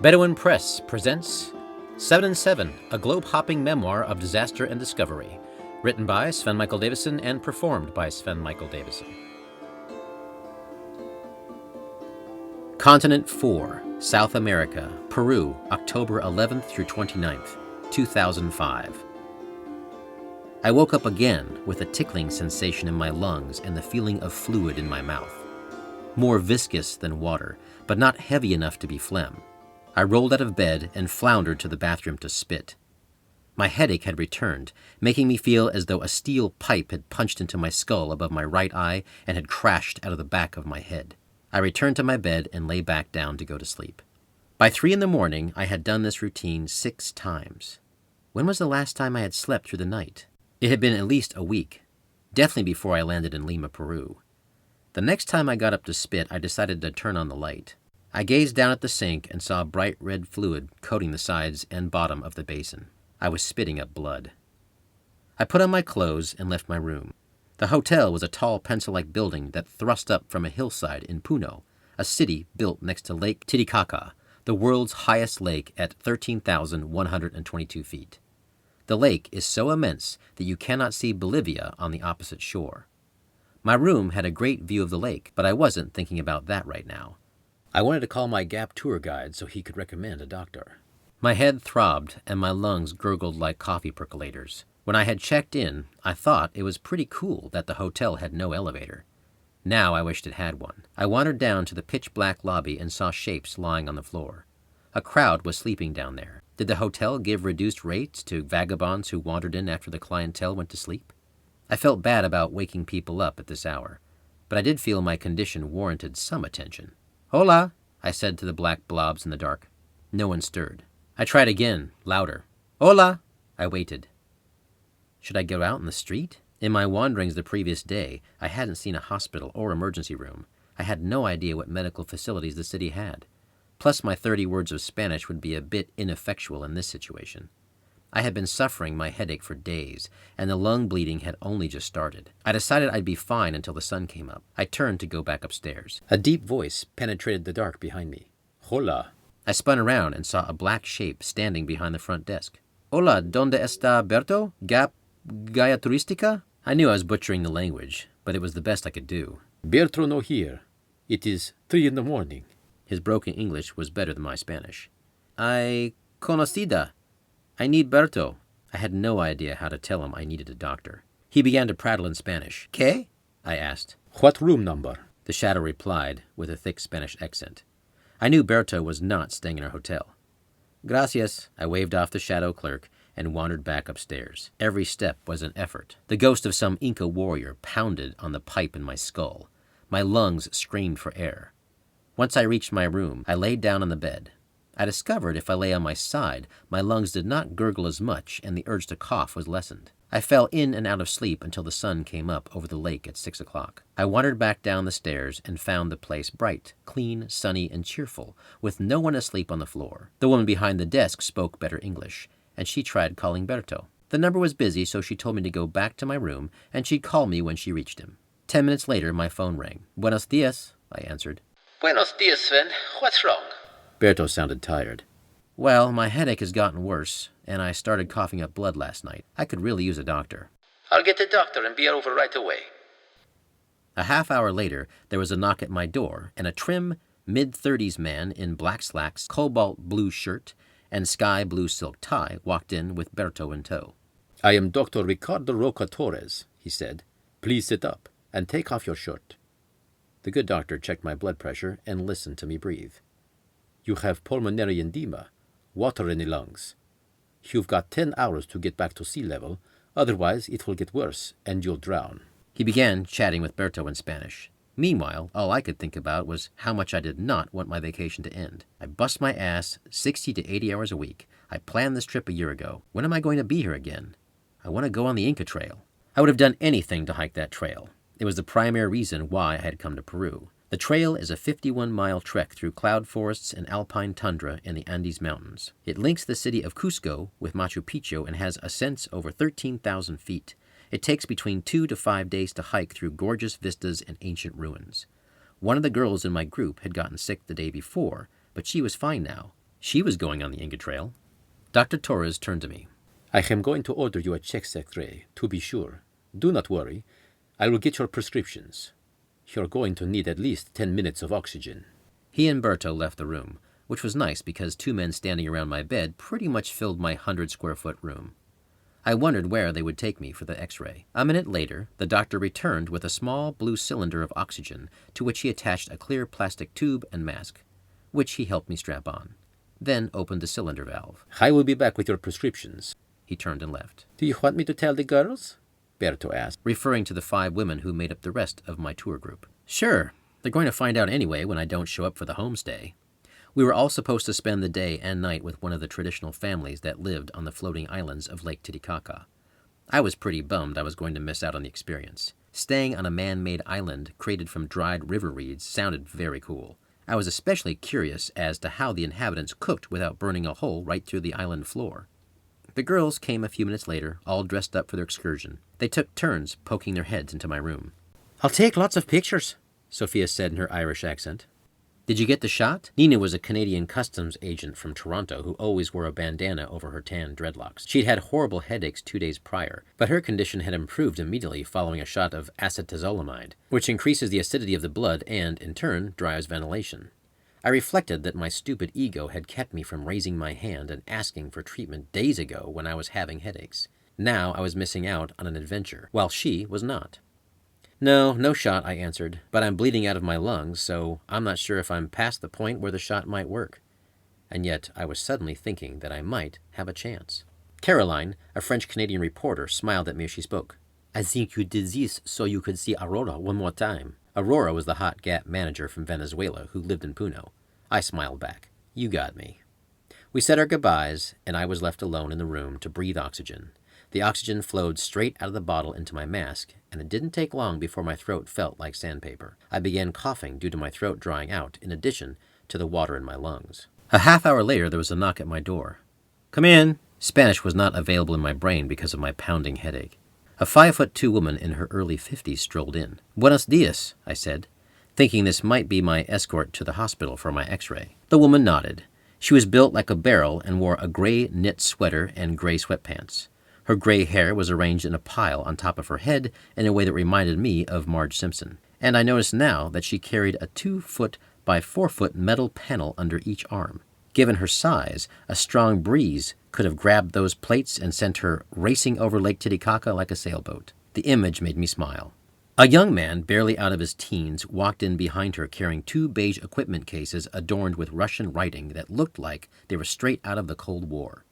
Bedouin Press presents 7 and 7, a globe-hopping memoir of disaster and discovery, written by Sven Michael Davison and performed by Sven Michael Davison. Continent 4, South America, Peru, October 11th through 29th, 2005. I woke up again with a tickling sensation in my lungs and the feeling of fluid in my mouth. More viscous than water, but not heavy enough to be phlegm. I rolled out of bed and floundered to the bathroom to spit. My headache had returned, making me feel as though a steel pipe had punched into my skull above my right eye and had crashed out of the back of my head. I returned to my bed and lay back down to go to sleep. By 3 a.m, I had done this routine 6 times. When was the last time I had slept through the night? It had been at least a week, definitely before I landed in Lima, Peru. The next time I got up to spit, I decided to turn on the light. I gazed down at the sink and saw bright red fluid coating the sides and bottom of the basin. I was spitting up blood. I put on my clothes and left my room. The hotel was a tall pencil-like building that thrust up from a hillside in Puno, a city built next to Lake Titicaca, the world's highest lake at 13,122 feet. The lake is so immense that you cannot see Bolivia on the opposite shore. My room had a great view of the lake, but I wasn't thinking about that right now. I wanted to call my Gap tour guide so he could recommend a doctor. My head throbbed and my lungs gurgled like coffee percolators. When I had checked in, I thought it was pretty cool that the hotel had no elevator. Now I wished it had one. I wandered down to the pitch-black lobby and saw shapes lying on the floor. A crowd was sleeping down there. Did the hotel give reduced rates to vagabonds who wandered in after the clientele went to sleep? I felt bad about waking people up at this hour, but I did feel my condition warranted some attention. "Hola," I said to the black blobs in the dark. No one stirred. I tried again, louder. "Hola." I waited. Should I go out in the street? In my wanderings the previous day, I hadn't seen a hospital or emergency room. I had no idea what medical facilities the city had. Plus, my 30 words of Spanish would be a bit ineffectual in this situation. I had been suffering my headache for days, and the lung bleeding had only just started. I decided I'd be fine until the sun came up. I turned to go back upstairs. A deep voice penetrated the dark behind me. "Hola." I spun around and saw a black shape standing behind the front desk. "Hola, ¿dónde está Berto? Gaia Turística?" I knew I was butchering the language, but it was the best I could do. "Berto no here. It is 3 a.m. His broken English was better than my Spanish. "I conocida. I need Berto." I had no idea how to tell him I needed a doctor. He began to prattle in Spanish. "¿Qué?" I asked. "What room number?" The shadow replied with a thick Spanish accent. I knew Berto was not staying in our hotel. "Gracias." I waved off the shadow clerk and wandered back upstairs. Every step was an effort. The ghost of some Inca warrior pounded on the pipe in my skull. My lungs screamed for air. Once I reached my room, I laid down on the bed. I discovered if I lay on my side, my lungs did not gurgle as much and the urge to cough was lessened. I fell in and out of sleep until the sun came up over the lake at 6 o'clock. I wandered back down the stairs and found the place bright, clean, sunny, and cheerful, with no one asleep on the floor. The woman behind the desk spoke better English, and she tried calling Berto. The number was busy, so she told me to go back to my room, and she'd call me when she reached him. 10 minutes later, my phone rang. "Buenos dias," I answered. "Buenos dias, Sven. What's wrong?" Berto sounded tired. "Well, my headache has gotten worse, and I started coughing up blood last night. I could really use a doctor." "I'll get the doctor and be over right away." A half hour later, there was a knock at my door, and a trim, mid-30s man in black slacks, cobalt blue shirt, and sky blue silk tie walked in with Berto in tow. "I am Dr. Ricardo Roca Torres," he said. "Please sit up and take off your shirt." The good doctor checked my blood pressure and listened to me breathe. "You have pulmonary edema, water in the lungs. You've got 10 hours to get back to sea level, otherwise it will get worse and you'll drown." He began chatting with Berto in Spanish. Meanwhile, all I could think about was how much I did not want my vacation to end. I bust my ass 60 to 80 hours a week. I planned this trip a year ago. When am I going to be here again? I want to go on the Inca Trail. I would have done anything to hike that trail. It was the primary reason why I had come to Peru. The trail is a 51-mile trek through cloud forests and alpine tundra in the Andes Mountains. It links the city of Cusco with Machu Picchu and has ascents over 13,000 feet. It takes between 2 to 5 days to hike through gorgeous vistas and ancient ruins. One of the girls in my group had gotten sick the day before, but she was fine now. She was going on the Inca Trail. Dr. Torres turned to me. I am going to order you a chest X-ray, to be sure. Do not worry. I will get your prescriptions. You're going to need at least 10 minutes of oxygen. He and Berto left the room, which was nice because 2 men standing around my bed pretty much filled my 100-square-foot room. I wondered where they would take me for the X-ray. A minute later, the doctor returned with a small blue cylinder of oxygen to which he attached a clear plastic tube and mask, which he helped me strap on, then opened the cylinder valve. I will be back with your prescriptions. He turned and left. Do you want me to tell the girls? Berto asked, referring to the 5 women who made up the rest of my tour group. Sure, they're going to find out anyway when I don't show up for the homestay. We were all supposed to spend the day and night with one of the traditional families that lived on the floating islands of Lake Titicaca. I was pretty bummed I was going to miss out on the experience. Staying on a man-made island created from dried river reeds sounded very cool. I was especially curious as to how the inhabitants cooked without burning a hole right through the island floor. The girls came a few minutes later, all dressed up for their excursion. They took turns poking their heads into my room. "I'll take lots of pictures," Sophia said in her Irish accent. "Did you get the shot?" Nina was a Canadian customs agent from Toronto who always wore a bandana over her tan dreadlocks. She'd had horrible headaches 2 days prior, but her condition had improved immediately following a shot of acetazolamide, which increases the acidity of the blood and, in turn, drives ventilation. I reflected that my stupid ego had kept me from raising my hand and asking for treatment days ago when I was having headaches. Now I was missing out on an adventure, while she was not. No shot, I answered, but I'm bleeding out of my lungs, so I'm not sure if I'm past the point where the shot might work. And yet I was suddenly thinking that I might have a chance. Caroline, a French-Canadian reporter, smiled at me as she spoke. "I think you did this so you could see Aurora one more time." Aurora was the hot Gap manager from Venezuela who lived in Puno. I smiled back. "You got me." We said our goodbyes, and I was left alone in the room to breathe oxygen. The oxygen flowed straight out of the bottle into my mask, and it didn't take long before my throat felt like sandpaper. I began coughing due to my throat drying out, in addition to the water in my lungs. A half hour later, there was a knock at my door. "Come in." Spanish was not available in my brain because of my pounding headache. A 5'2" woman in her early 50s strolled in. "Buenos dias," I said, thinking this might be my escort to the hospital for my x-ray. The woman nodded. She was built like a barrel and wore a gray knit sweater and gray sweatpants. Her gray hair was arranged in a pile on top of her head in a way that reminded me of Marge Simpson. And I noticed now that she carried a 2-foot by 4-foot metal panel under each arm. Given her size, a strong breeze could have grabbed those plates and sent her racing over Lake Titicaca like a sailboat. The image made me smile. A young man, barely out of his teens, walked in behind her carrying 2 beige equipment cases adorned with Russian writing that looked like they were straight out of the Cold War.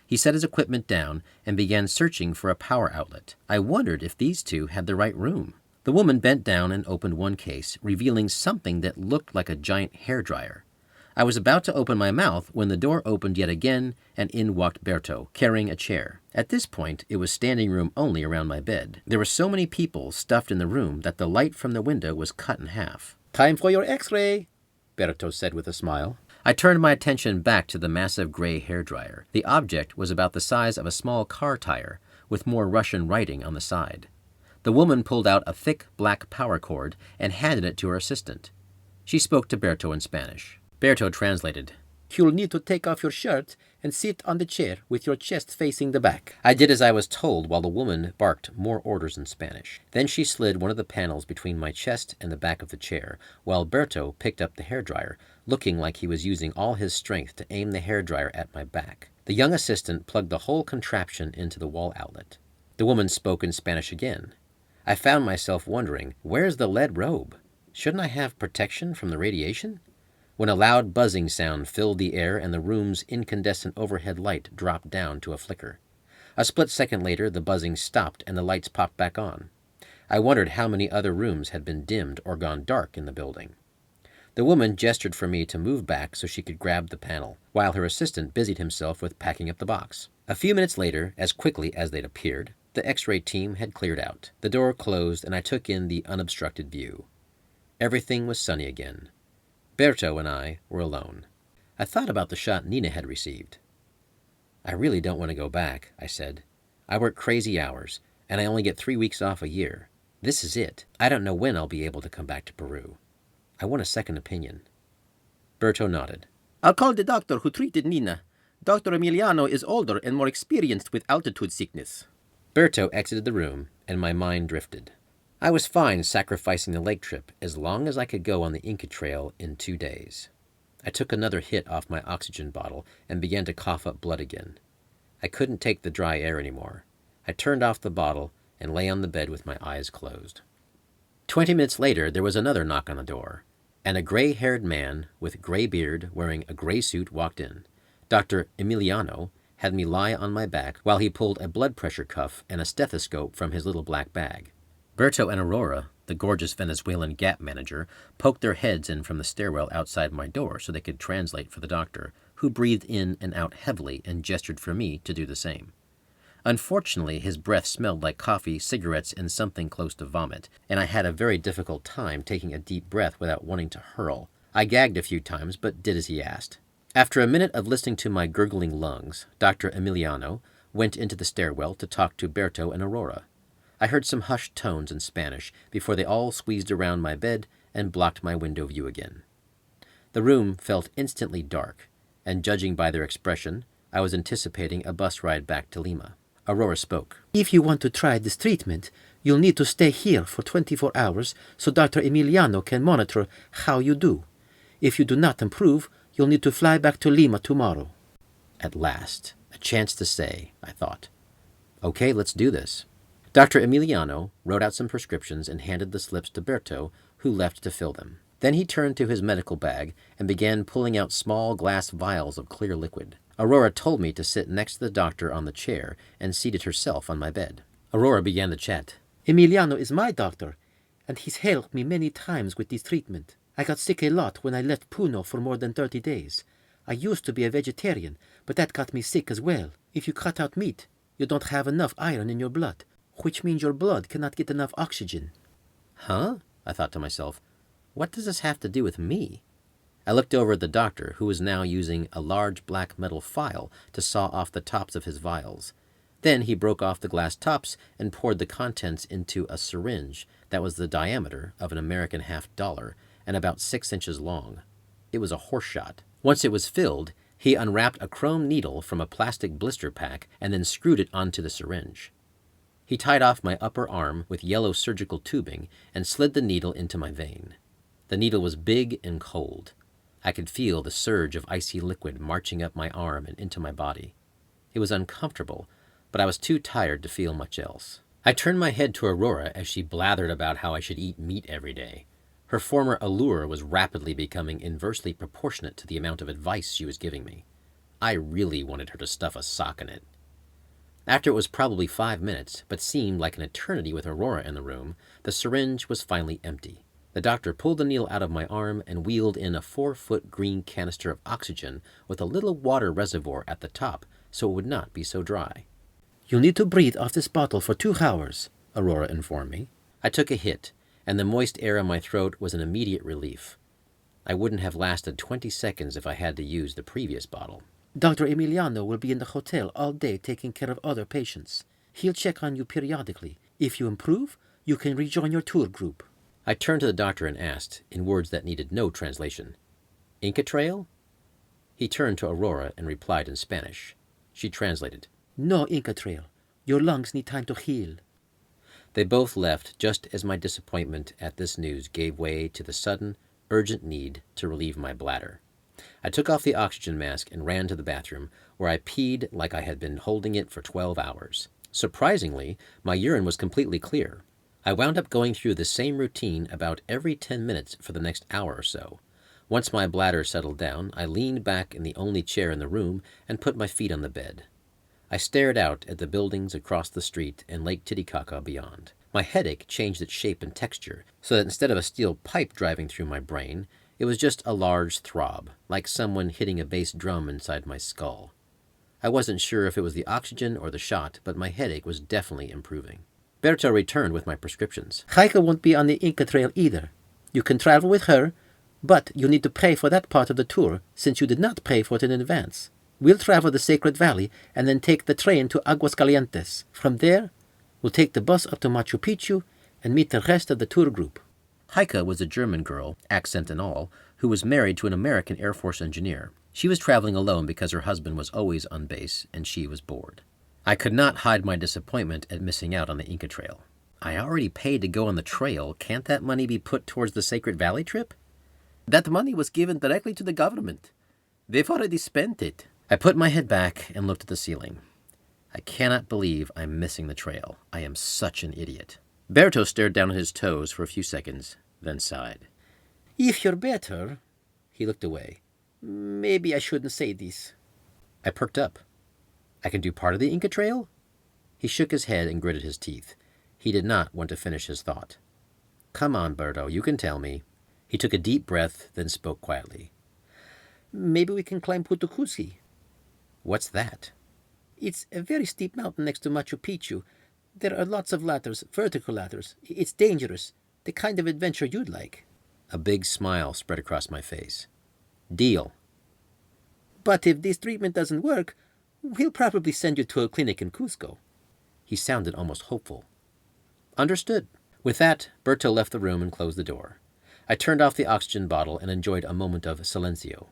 He set his equipment down and began searching for a power outlet. I wondered if these 2 had the right room. The woman bent down and opened one case, revealing something that looked like a giant hairdryer. I was about to open my mouth when the door opened yet again, and in walked Berto, carrying a chair. At this point, it was standing room only around my bed. There were so many people stuffed in the room that the light from the window was cut in half. "Time for your x-ray," Berto said with a smile. I turned my attention back to the massive gray hairdryer. The object was about the size of a small car tire, with more Russian writing on the side. The woman pulled out a thick black power cord and handed it to her assistant. She spoke to Berto in Spanish. Berto translated. "You'll need to take off your shirt and sit on the chair with your chest facing the back." I did as I was told while the woman barked more orders in Spanish. Then she slid one of the panels between my chest and the back of the chair, while Berto picked up the hairdryer, looking like he was using all his strength to aim the hairdryer at my back. The young assistant plugged the whole contraption into the wall outlet. The woman spoke in Spanish again. I found myself wondering, where's the lead robe? Shouldn't I have protection from the radiation? When a loud buzzing sound filled the air and the room's incandescent overhead light dropped down to a flicker. A split second later, the buzzing stopped and the lights popped back on. I wondered how many other rooms had been dimmed or gone dark in the building. The woman gestured for me to move back so she could grab the panel, while her assistant busied himself with packing up the box. A few minutes later, as quickly as they'd appeared, the X-ray team had cleared out. The door closed and I took in the unobstructed view. Everything was sunny again. Berto and I were alone. I thought about the shot Nina had received. "I really don't want to go back," I said. "I work crazy hours, and I only get 3 weeks off a year. This is it. I don't know when I'll be able to come back to Peru. I want a second opinion." Berto nodded. I'll call the doctor who treated Nina. Dr. Emiliano is older and more experienced with altitude sickness. Berto exited the room, and my mind drifted. I was fine sacrificing the lake trip as long as I could go on the Inca Trail in 2 days. I took another hit off my oxygen bottle and began to cough up blood again. I couldn't take the dry air anymore. I turned off the bottle and lay on the bed with my eyes closed. 20 minutes later, there was another knock on the door, and a gray-haired man with gray beard wearing a gray suit walked in. Dr. Emiliano had me lie on my back while he pulled a blood pressure cuff and a stethoscope from his little black bag. Berto and Aurora, the gorgeous Venezuelan Gap manager, poked their heads in from the stairwell outside my door so they could translate for the doctor, who breathed in and out heavily and gestured for me to do the same. Unfortunately, his breath smelled like coffee, cigarettes, and something close to vomit, and I had a very difficult time taking a deep breath without wanting to hurl. I gagged a few times, but did as he asked. After a minute of listening to my gurgling lungs, Dr. Emiliano went into the stairwell to talk to Berto and Aurora. I heard some hushed tones in Spanish before they all squeezed around my bed and blocked my window view again. The room felt instantly dark, and judging by their expression, I was anticipating a bus ride back to Lima. Aurora spoke. If you want to try this treatment, you'll need to stay here for 24 hours so Dr. Emiliano can monitor how you do. If you do not improve, you'll need to fly back to Lima tomorrow. At last, a chance to say, I thought. Okay, let's do this. Dr. Emiliano wrote out some prescriptions and handed the slips to Berto, who left to fill them. Then he turned to his medical bag and began pulling out small glass vials of clear liquid. Aurora told me to sit next to the doctor on the chair and seated herself on my bed. Aurora began the chat. Emiliano is my doctor, and he's helped me many times with this treatment. I got sick a lot when I left Puno for more than 30 days. I used to be a vegetarian, but that got me sick as well. If you cut out meat, you don't have enough iron in your blood, which means your blood cannot get enough oxygen. Huh? I thought to myself, what does this have to do with me? I looked over at the doctor, who was now using a large black metal file to saw off the tops of his vials. Then he broke off the glass tops and poured the contents into a syringe that was the diameter of an American $50 and about 6 inches long. It was a horse shot. Once it was filled, he unwrapped a chrome needle from a plastic blister pack and then screwed it onto the syringe. He tied off my upper arm with yellow surgical tubing and slid the needle into my vein. The needle was big and cold. I could feel the surge of icy liquid marching up my arm and into my body. It was uncomfortable, but I was too tired to feel much else. I turned my head to Aurora as she blathered about how I should eat meat every day. Her former allure was rapidly becoming inversely proportionate to the amount of advice she was giving me. I really wanted her to stuff a sock in it. After it was probably 5 minutes, but seemed like an eternity with Aurora in the room, the syringe was finally empty. The doctor pulled the needle out of my arm and wheeled in a 4-foot green canister of oxygen with a little water reservoir at the top so it would not be so dry. You'll need to breathe off this bottle for 2 hours, Aurora informed me. I took a hit, and the moist air in my throat was an immediate relief. I wouldn't have lasted 20 seconds if I had to use the previous bottle. Dr. Emiliano will be in the hotel all day taking care of other patients. He'll check on you periodically. If you improve, you can rejoin your tour group. I turned to the doctor and asked, in words that needed no translation, Inca Trail? He turned to Aurora and replied in Spanish. She translated. No Inca Trail. Your lungs need time to heal. They both left just as my disappointment at this news gave way to the sudden, urgent need to relieve my bladder. I took off the oxygen mask and ran to the bathroom, where I peed like I had been holding it for 12 hours. Surprisingly, my urine was completely clear. I wound up going through the same routine about every 10 minutes for the next hour or so. Once my bladder settled down, I leaned back in the only chair in the room and put my feet on the bed. I stared out at the buildings across the street and Lake Titicaca beyond. My headache changed its shape and texture, so that instead of a steel pipe driving through my brain, it was just a large throb, like someone hitting a bass drum inside my skull. I wasn't sure if it was the oxygen or the shot, but my headache was definitely improving. Berto returned with my prescriptions. Heike won't be on the Inca Trail either. You can travel with her, but you need to pay for that part of the tour since you did not pay for it in advance. We'll travel the Sacred Valley and then take the train to Aguascalientes. From there, we'll take the bus up to Machu Picchu and meet the rest of the tour group. Heike was a German girl, accent and all, who was married to an American Air Force engineer. She was traveling alone because her husband was always on base and she was bored. I could not hide my disappointment at missing out on the Inca Trail. I already paid to go on the trail. Can't that money be put towards the Sacred Valley trip? That money was given directly to the government. They've already spent it. I put my head back and looked at the ceiling. I cannot believe I'm missing the trail. I am such an idiot. Berto stared down at his toes for a few seconds, then sighed. If you're better, he looked away. Maybe I shouldn't say this. I perked up. I can do part of the Inca Trail? He shook his head and gritted his teeth. He did not want to finish his thought. Come on, Berto, you can tell me. He took a deep breath, then spoke quietly. Maybe we can climb Putucusi. What's that? It's a very steep mountain next to Machu Picchu. There are lots of ladders, vertical ladders. It's dangerous. The kind of adventure you'd like. A big smile spread across my face. Deal. But if this treatment doesn't work, we'll probably send you to a clinic in Cusco. He sounded almost hopeful. Understood. With that, Berto left the room and closed the door. I turned off the oxygen bottle and enjoyed a moment of silencio.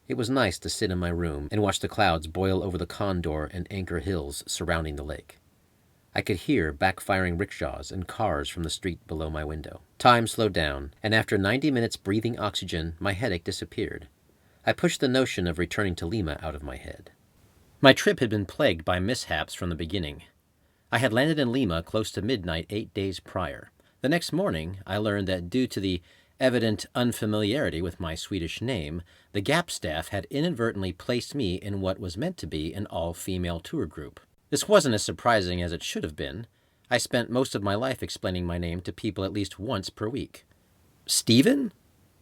It was nice to sit in my room and watch the clouds boil over the Condor and Anchor Hills surrounding the lake. I could hear backfiring rickshaws and cars from the street below my window. Time slowed down, and after 90 minutes breathing oxygen, my headache disappeared. I pushed the notion of returning to Lima out of my head. My trip had been plagued by mishaps from the beginning. I had landed in Lima close to midnight 8 days prior. The next morning, I learned that due to the evident unfamiliarity with my Swedish name, the GAP staff had inadvertently placed me in what was meant to be an all-female tour group. This wasn't as surprising as it should have been. I spent most of my life explaining my name to people at least once per week. Stephen?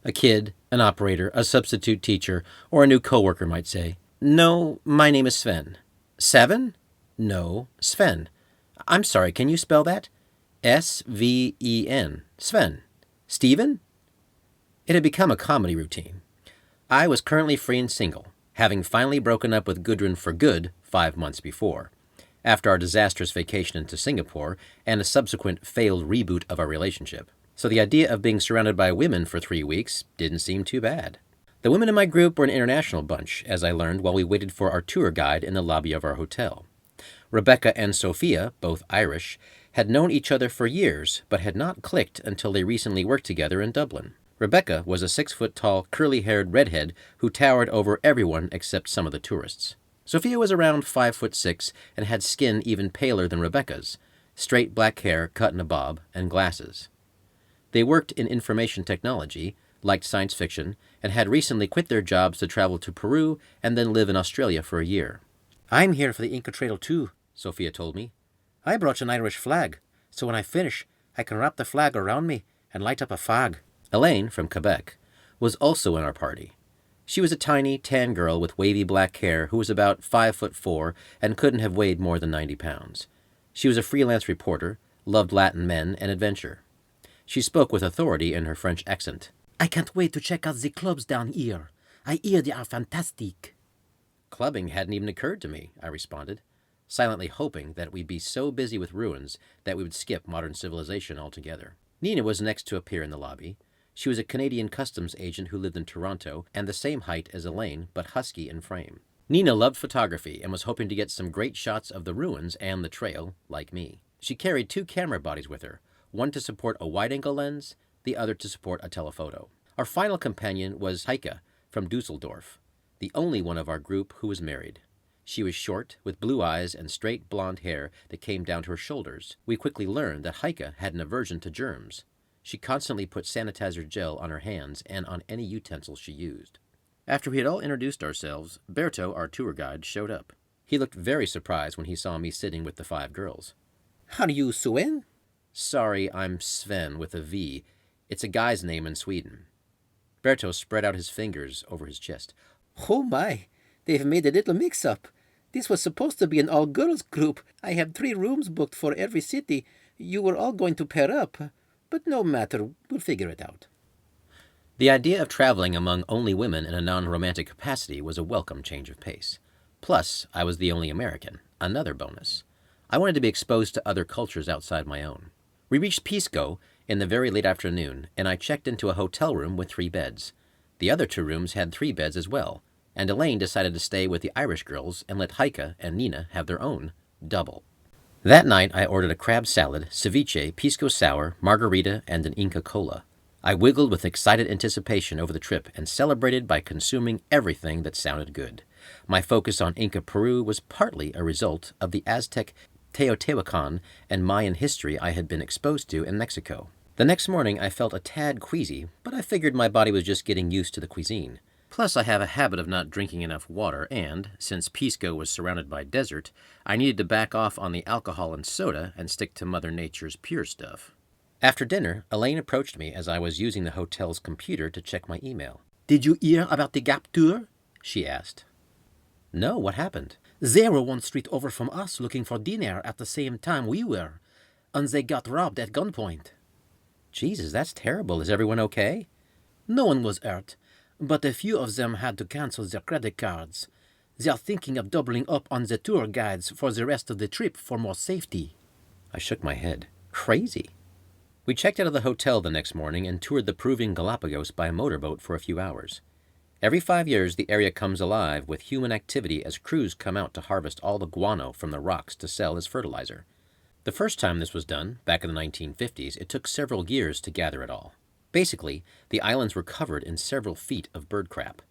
A kid, an operator, a substitute teacher, or a new coworker might say. No, my name is Sven. Seven? No, Sven. I'm sorry, can you spell that? S-V-E-N. Sven. Stephen? It had become a comedy routine. I was currently free and single, having finally broken up with Gudrun for good 5 months before, after our disastrous vacation into Singapore and a subsequent failed reboot of our relationship. So the idea of being surrounded by women for 3 weeks didn't seem too bad. The women in my group were an international bunch, as I learned while we waited for our tour guide in the lobby of our hotel. Rebecca and Sophia, both Irish, had known each other for years, but had not clicked until they recently worked together in Dublin. Rebecca was a 6-foot-tall, curly-haired redhead who towered over everyone except some of the tourists. Sophia was around 5'6" and had skin even paler than Rebecca's, straight black hair cut in a bob, and glasses. They worked in information technology, liked science fiction, and had recently quit their jobs to travel to Peru and then live in Australia for a year. I'm here for the Inca Trail too, Sophia told me. I brought an Irish flag, so when I finish, I can wrap the flag around me and light up a fag. Elaine, from Quebec, was also in our party. She was a tiny, tan girl with wavy black hair who was about 5'4" and couldn't have weighed more than 90 pounds. She was a freelance reporter, loved Latin men and adventure. She spoke with authority in her French accent. I can't wait to check out the clubs down here. I hear they are fantastic. Clubbing hadn't even occurred to me, I responded, silently hoping that we'd be so busy with ruins that we would skip modern civilization altogether. Nina was next to appear in the lobby. She was a Canadian customs agent who lived in Toronto and the same height as Elaine, but husky in frame. Nina loved photography and was hoping to get some great shots of the ruins and the trail, like me. She carried 2 camera bodies with her, one to support a wide-angle lens, the other to support a telephoto. Our final companion was Heike from Dusseldorf, the only one of our group who was married. She was short, with blue eyes and straight blonde hair that came down to her shoulders. We quickly learned that Heike had an aversion to germs. She constantly put sanitizer gel on her hands and on any utensils she used. After we had all introduced ourselves, Berto, our tour guide, showed up. He looked very surprised when he saw me sitting with the 5 girls. Are you Sven? Sorry, I'm Sven with a V. It's a guy's name in Sweden. Berto spread out his fingers over his chest. Oh my, they've made a little mix-up. This was supposed to be an all-girls group. I have 3 rooms booked for every city. You were all going to pair up. But no matter, we'll figure it out. The idea of traveling among only women in a non-romantic capacity was a welcome change of pace. Plus, I was the only American, another bonus. I wanted to be exposed to other cultures outside my own. We reached Pisco in the very late afternoon, and I checked into a hotel room with 3 beds. The other 2 rooms had 3 beds as well, and Elaine decided to stay with the Irish girls and let Heike and Nina have their own double. That night, I ordered a crab salad, ceviche, pisco sour, margarita, and an Inca Cola. I wiggled with excited anticipation over the trip and celebrated by consuming everything that sounded good. My focus on Inca Peru was partly a result of the Aztec Teotihuacan and Mayan history I had been exposed to in Mexico. The next morning I felt a tad queasy, but I figured my body was just getting used to the cuisine. Plus, I have a habit of not drinking enough water, and, since Pisco was surrounded by desert, I needed to back off on the alcohol and soda and stick to Mother Nature's pure stuff. After dinner, Elaine approached me as I was using the hotel's computer to check my email. "Did you hear about the Gap tour?" she asked. "No, what happened?" "They were one street over from us looking for dinner at the same time we were, and they got robbed at gunpoint." Jesus, that's terrible. Is everyone okay? "No one was hurt, but a few of them had to cancel their credit cards. They are thinking of doubling up on the tour guides for the rest of the trip for more safety." I shook my head. Crazy. We checked out of the hotel the next morning and toured the Proving Galapagos by motorboat for a few hours. Every 5 years, the area comes alive with human activity as crews come out to harvest all the guano from the rocks to sell as fertilizer. The first time this was done, back in the 1950s, it took several years to gather it all. Basically, the islands were covered in several feet of bird crap.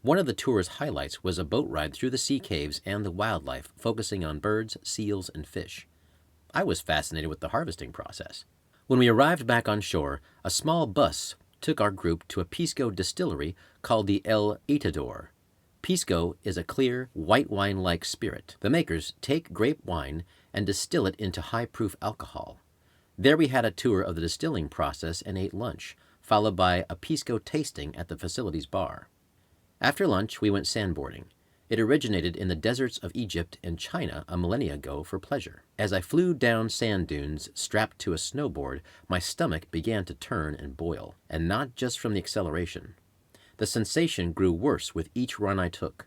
One of the tour's highlights was a boat ride through the sea caves and the wildlife, focusing on birds, seals, and fish. I was fascinated with the harvesting process. When we arrived back on shore, a small bus took our group to a Pisco distillery called the El Itador. Pisco is a clear, white wine-like spirit. The makers take grape wine and distill it into high-proof alcohol. There we had a tour of the distilling process and ate lunch, followed by a Pisco tasting at the facility's bar. After lunch, we went sandboarding. It originated in the deserts of Egypt and China a millennia ago for pleasure. As I flew down sand dunes strapped to a snowboard, my stomach began to turn and boil, and not just from the acceleration. The sensation grew worse with each run I took.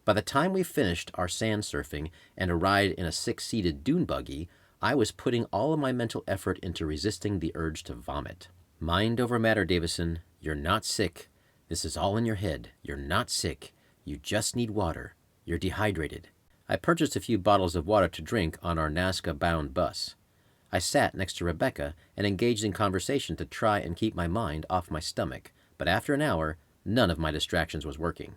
By the time we finished our sand surfing and a ride in a 6-seated dune buggy, I was putting all of my mental effort into resisting the urge to vomit. Mind over matter, Davison. You're not sick. This is all in your head. You're not sick. You just need water. You're dehydrated. I purchased a few bottles of water to drink on our Nazca-bound bus. I sat next to Rebecca and engaged in conversation to try and keep my mind off my stomach, but after an hour, none of my distractions was working.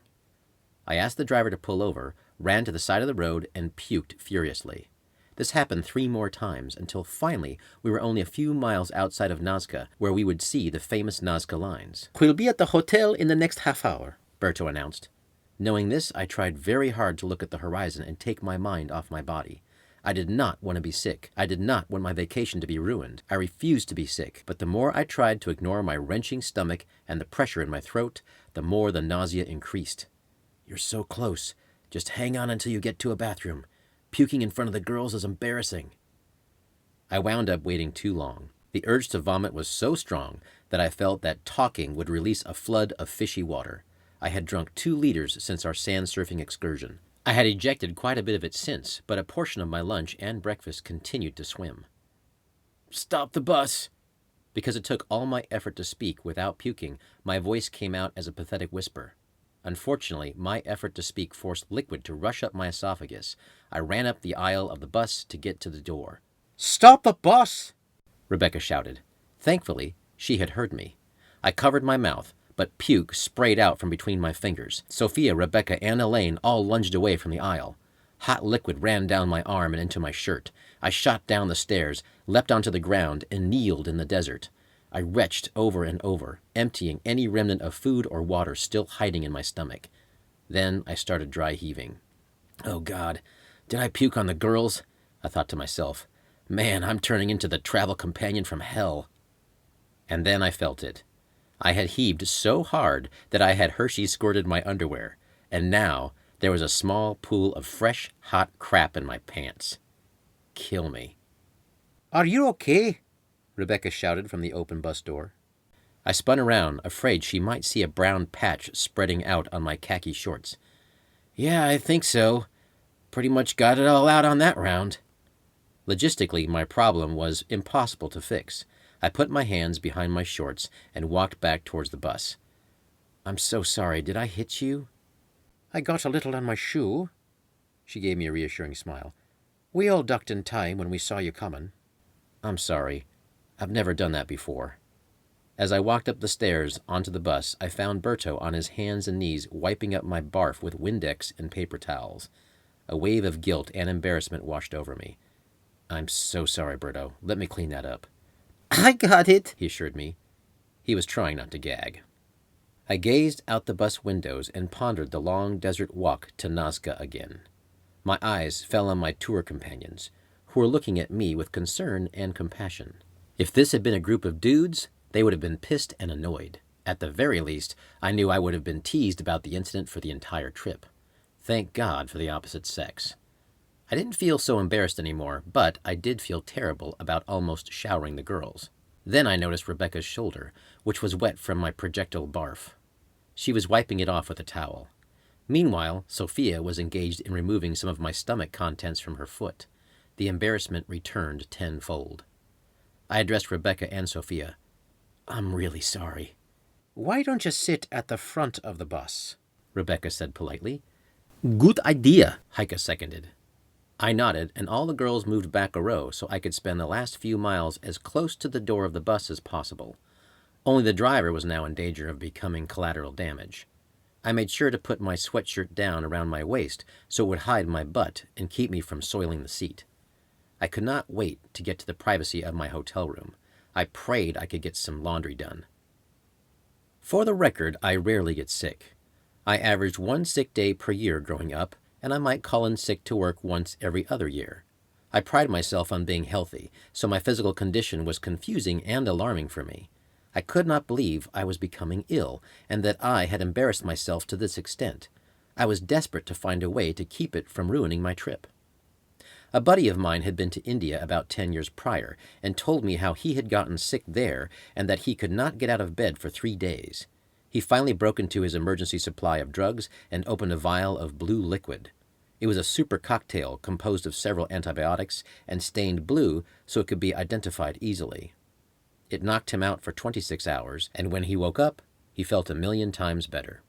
I asked the driver to pull over, ran to the side of the road, and puked furiously. This happened 3 more times until finally we were only a few miles outside of Nazca, where we would see the famous Nazca lines. "We'll be at the hotel in the next half hour," Berto announced. Knowing this, I tried very hard to look at the horizon and take my mind off my body. I did not want to be sick. I did not want my vacation to be ruined. I refused to be sick, but the more I tried to ignore my wrenching stomach and the pressure in my throat, the more the nausea increased. "You're so close. Just hang on until you get to a bathroom. Puking in front of the girls is embarrassing." I wound up waiting too long. The urge to vomit was so strong that I felt that talking would release a flood of fishy water. I had drunk 2 liters since our sand surfing excursion. I had ejected quite a bit of it since, but a portion of my lunch and breakfast continued to swim. "Stop the bus!" Because it took all my effort to speak without puking, my voice came out as a pathetic whisper. Unfortunately, my effort to speak forced liquid to rush up my esophagus. I ran up the aisle of the bus to get to the door. "Stop the bus!" Rebecca shouted. Thankfully, she had heard me. I covered my mouth, but puke sprayed out from between my fingers. Sophia, Rebecca, and Elaine all lunged away from the aisle. Hot liquid ran down my arm and into my shirt. I shot down the stairs, leapt onto the ground, and kneeled in the desert. I retched over and over, emptying any remnant of food or water still hiding in my stomach. Then I started dry heaving. "Oh God, did I puke on the girls?" I thought to myself. "Man, I'm turning into the travel companion from hell." And then I felt it. I had heaved so hard that I had Hershey squirted my underwear, and now there was a small pool of fresh, hot crap in my pants. Kill me. "Are you okay?" Rebecca shouted from the open bus door. I spun around, afraid she might see a brown patch spreading out on my khaki shorts. "Yeah, I think so. Pretty much got it all out on that round." Logistically, my problem was impossible to fix. I put my hands behind my shorts and walked back towards the bus. "I'm so sorry. Did I hit you?" I got a little on my shoe. She gave me a reassuring smile. We all ducked in time when we saw you coming. I'm sorry. I've never done that before. As I walked up the stairs onto the bus, I found Berto on his hands and knees wiping up my barf with Windex and paper towels. A wave of guilt and embarrassment washed over me. I'm so sorry, Berto. Let me clean that up. I got it, he assured me. He was trying not to gag. I gazed out the bus windows and pondered the long desert walk to Nazca again. My eyes fell on my tour companions, who were looking at me with concern and compassion. If this had been a group of dudes, they would have been pissed and annoyed. At the very least, I knew I would have been teased about the incident for the entire trip. Thank God for the opposite sex. I didn't feel so embarrassed anymore, but I did feel terrible about almost showering the girls. Then I noticed Rebecca's shoulder, which was wet from my projectile barf. She was wiping it off with a towel. Meanwhile, Sophia was engaged in removing some of my stomach contents from her foot. The embarrassment returned tenfold. I addressed Rebecca and Sophia. I'm really sorry. Why don't you sit at the front of the bus? Rebecca said politely. Good idea, Heike seconded. I nodded, and all the girls moved back a row so I could spend the last few miles as close to the door of the bus as possible. Only the driver was now in danger of becoming collateral damage. I made sure to put my sweatshirt down around my waist so it would hide my butt and keep me from soiling the seat. I could not wait to get to the privacy of my hotel room. I prayed I could get some laundry done. For the record, I rarely get sick. I averaged 1 sick day per year growing up, and I might call in sick to work once every other year. I pride myself on being healthy, so my physical condition was confusing and alarming for me. I could not believe I was becoming ill, and that I had embarrassed myself to this extent. I was desperate to find a way to keep it from ruining my trip. A buddy of mine had been to India about 10 years prior, and told me how he had gotten sick there and that he could not get out of bed for 3 days. He finally broke into his emergency supply of drugs and opened a vial of blue liquid. It was a super cocktail composed of several antibiotics and stained blue so it could be identified easily. It knocked him out for 26 hours, and when he woke up, he felt 1,000,000 times better.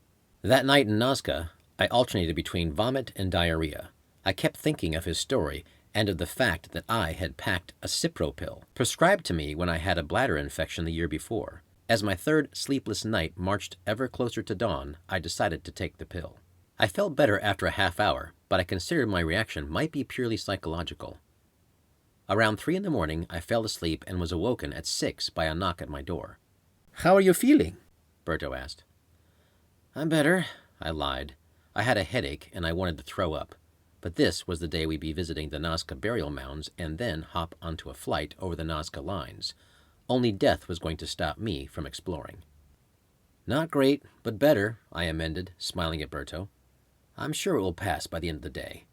That night in Nazca, I alternated between vomit and diarrhea. I kept thinking of his story and of the fact that I had packed a Cipro pill, prescribed to me when I had a bladder infection the year before. As my third sleepless night marched ever closer to dawn, I decided to take the pill. I felt better after a half hour, but I considered my reaction might be purely psychological. Around 3 in the morning, I fell asleep and was awoken at 6 by a knock at my door. How are you feeling? Berto asked. I'm better, I lied. I had a headache and I wanted to throw up. But this was the day we'd be visiting the Nazca burial mounds and then hop onto a flight over the Nazca lines. Only death was going to stop me from exploring. Not great, but better, I amended, smiling at Berto. I'm sure it will pass by the end of the day.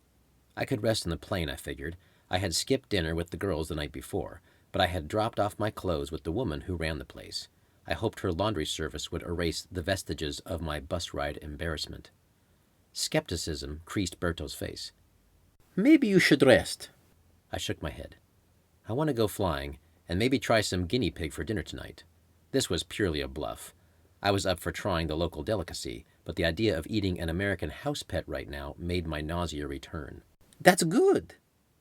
I could rest in the plane, I figured. I had skipped dinner with the girls the night before, but I had dropped off my clothes with the woman who ran the place. I hoped her laundry service would erase the vestiges of my bus ride embarrassment. Skepticism creased Berto's face. Maybe you should rest. I shook my head. I want to go flying, and maybe try some guinea pig for dinner tonight. This was purely a bluff. I was up for trying the local delicacy, but the idea of eating an American house pet right now made my nausea return. That's good.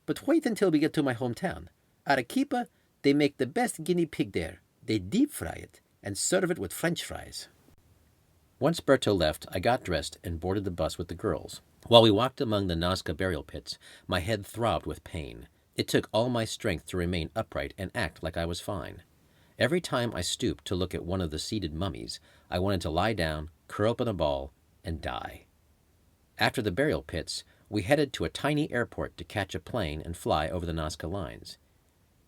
But wait until we get to my hometown. Arequipa, they make the best guinea pig there. They deep fry it and serve it with French fries. Once Berto left, I got dressed and boarded the bus with the girls. While we walked among the Nazca burial pits, my head throbbed with pain. It took all my strength to remain upright and act like I was fine. Every time I stooped to look at one of the seated mummies, I wanted to lie down, curl up in a ball, and die. After the burial pits, we headed to a tiny airport to catch a plane and fly over the Nazca lines.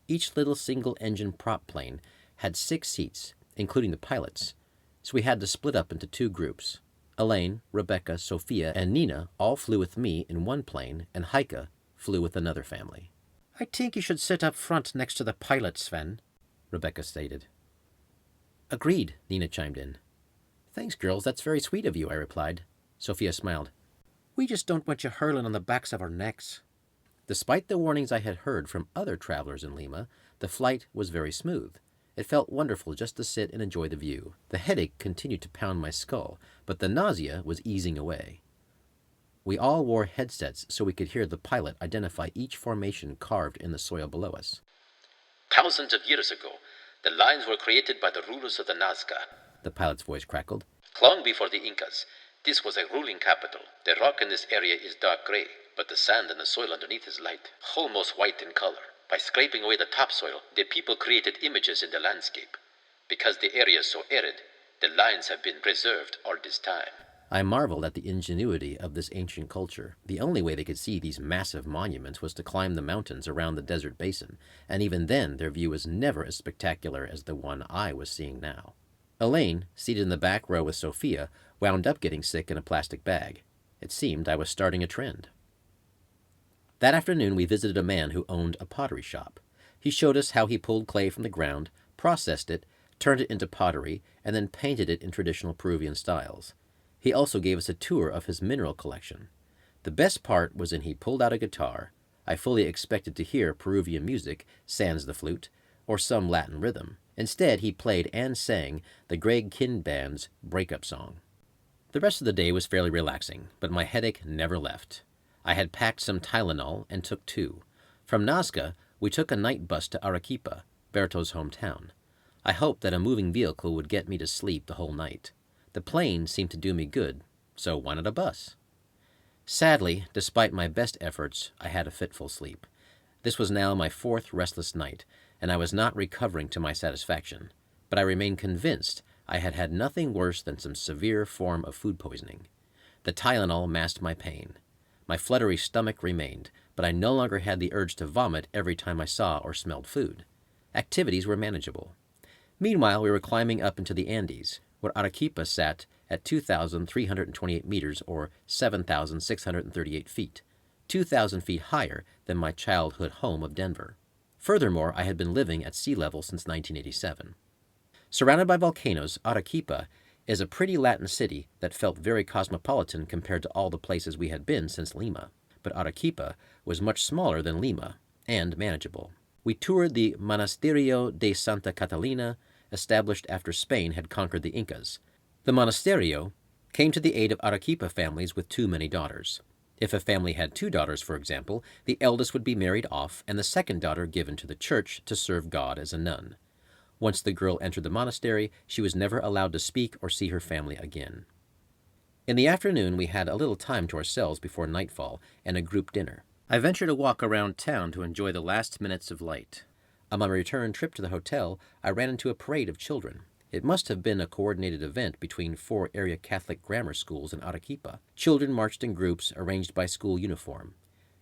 Each little single-engine prop plane had 6 seats, including the pilot's, so we had to split up into 2 groups. Elaine, Rebecca, Sophia, and Nina all flew with me in one plane, and Heike flew with another family. I think you should sit up front next to the pilot, Sven, Rebecca stated. Agreed, Nina chimed in. Thanks, girls, that's very sweet of you, I replied. Sophia smiled. We just don't want you hurling on the backs of our necks. Despite the warnings I had heard from other travelers in Lima, the flight was very smooth. It felt wonderful just to sit and enjoy the view. The headache continued to pound my skull, but the nausea was easing away. We all wore headsets so we could hear the pilot identify each formation carved in the soil below us. Thousands of years ago, the lines were created by the rulers of the Nazca. The pilot's voice crackled. Long before the Incas, this was a ruling capital. The rock in this area is dark gray, but the sand and the soil underneath is light, almost white in color. By scraping away the topsoil, the people created images in the landscape. Because the area is so arid, the lines have been preserved all this time. I marveled at the ingenuity of this ancient culture. The only way they could see these massive monuments was to climb the mountains around the desert basin, and even then their view was never as spectacular as the one I was seeing now. Elaine, seated in the back row with Sophia, wound up getting sick in a plastic bag. It seemed I was starting a trend. That afternoon we visited a man who owned a pottery shop. He showed us how he pulled clay from the ground, processed it, turned it into pottery, and then painted it in traditional Peruvian styles. He also gave us a tour of his mineral collection. The best part was when he pulled out a guitar. I fully expected to hear Peruvian music, sans the flute, or some Latin rhythm. Instead, he played and sang the Greg Kihn Band's breakup song. The rest of the day was fairly relaxing, but my headache never left. I had packed some Tylenol and took 2. From Nazca, we took a night bus to Arequipa, Berto's hometown. I hoped that a moving vehicle would get me to sleep the whole night. The plane seemed to do me good, so why not a bus? Sadly, despite my best efforts, I had a fitful sleep. This was now my 4th restless night, and I was not recovering to my satisfaction. But I remained convinced I had had nothing worse than some severe form of food poisoning. The Tylenol masked my pain. My fluttery stomach remained, but I no longer had the urge to vomit every time I saw or smelled food. Activities were manageable. Meanwhile, we were climbing up into the Andes, where Arequipa sat at 2,328 meters or 7,638 feet, 2,000 feet higher than my childhood home of Denver. Furthermore, I had been living at sea level since 1987. Surrounded by volcanoes, Arequipa is a pretty Latin city that felt very cosmopolitan compared to all the places we had been since Lima. But Arequipa was much smaller than Lima and manageable. We toured the Monasterio de Santa Catalina, established after Spain had conquered the Incas. The Monasterio came to the aid of Arequipa families with too many daughters. If a family had 2 daughters, for example, the eldest would be married off and the second daughter given to the church to serve God as a nun. Once the girl entered the monastery, she was never allowed to speak or see her family again. In the afternoon, we had a little time to ourselves before nightfall and a group dinner. I ventured a walk around town to enjoy the last minutes of light. On my return trip to the hotel, I ran into a parade of children. It must have been a coordinated event between 4 area Catholic grammar schools in Arequipa. Children marched in groups arranged by school uniform.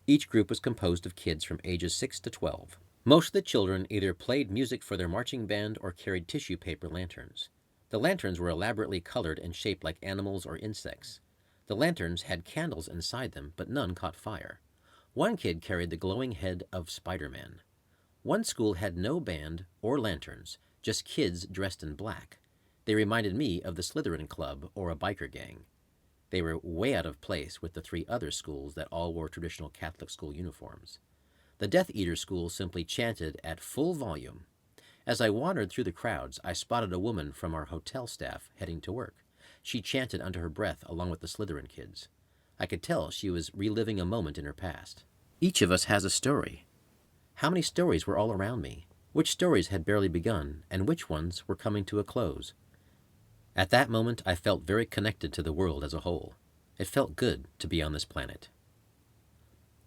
Each group was composed of kids from ages 6 to 12. Most of the children either played music for their marching band or carried tissue paper lanterns. The lanterns were elaborately colored and shaped like animals or insects. The lanterns had candles inside them, but none caught fire. One kid carried the glowing head of Spider-Man. One school had no band or lanterns, just kids dressed in black. They reminded me of the Slytherin Club or a biker gang. They were way out of place with the 3 other schools that all wore traditional Catholic school uniforms. The Death Eater school simply chanted at full volume. As I wandered through the crowds, I spotted a woman from our hotel staff heading to work. She chanted under her breath along with the Slytherin kids. I could tell she was reliving a moment in her past. Each of us has a story. How many stories were all around me? Which stories had barely begun, and which ones were coming to a close? At that moment, I felt very connected to the world as a whole. It felt good to be on this planet.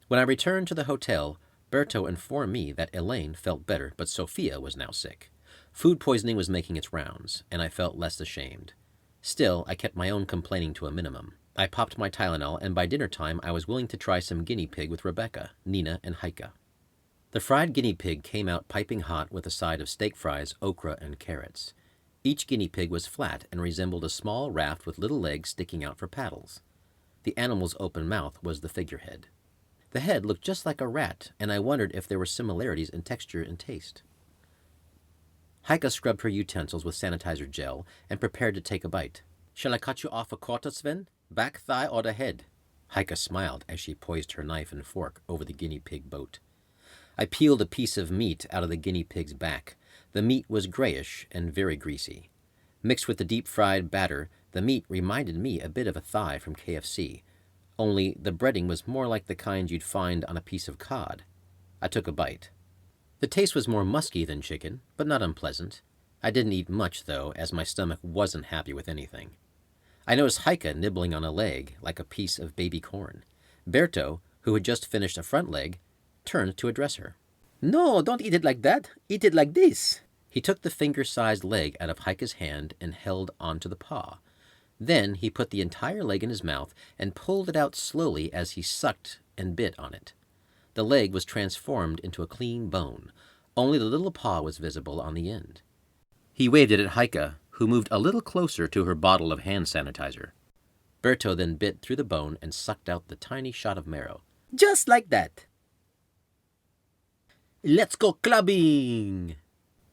When I returned to the hotel, Berto informed me that Elaine felt better, but Sophia was now sick. Food poisoning was making its rounds, and I felt less ashamed. Still, I kept my own complaining to a minimum. I popped my Tylenol, and by dinner time I was willing to try some guinea pig with Rebecca, Nina, and Heike. The fried guinea pig came out piping hot with a side of steak fries, okra, and carrots. Each guinea pig was flat and resembled a small raft with little legs sticking out for paddles. The animal's open mouth was the figurehead. The head looked just like a rat, and I wondered if there were similarities in texture and taste. Heike scrubbed her utensils with sanitizer gel and prepared to take a bite. "Shall I cut you off a quarter, Sven? Back thigh or the head?" Heike smiled as she poised her knife and fork over the guinea pig boat. I peeled a piece of meat out of the guinea pig's back. The meat was grayish and very greasy. Mixed with the deep-fried batter, the meat reminded me a bit of a thigh from KFC. only the breading was more like the kind you'd find on a piece of cod. I took a bite. The taste was more musky than chicken, but not unpleasant. I didn't eat much, though, as my stomach wasn't happy with anything. I noticed Heike nibbling on a leg like a piece of baby corn. Berto, who had just finished a front leg, turned to address her. No, don't eat it like that. Eat it like this. He took the finger-sized leg out of Heike's hand and held onto the paw. Then he put the entire leg in his mouth and pulled it out slowly as he sucked and bit on it. The leg was transformed into a clean bone. Only the little paw was visible on the end. He waved it at Heike, who moved a little closer to her bottle of hand sanitizer. Berto then bit through the bone and sucked out the tiny shot of marrow. Just like that. Let's go clubbing,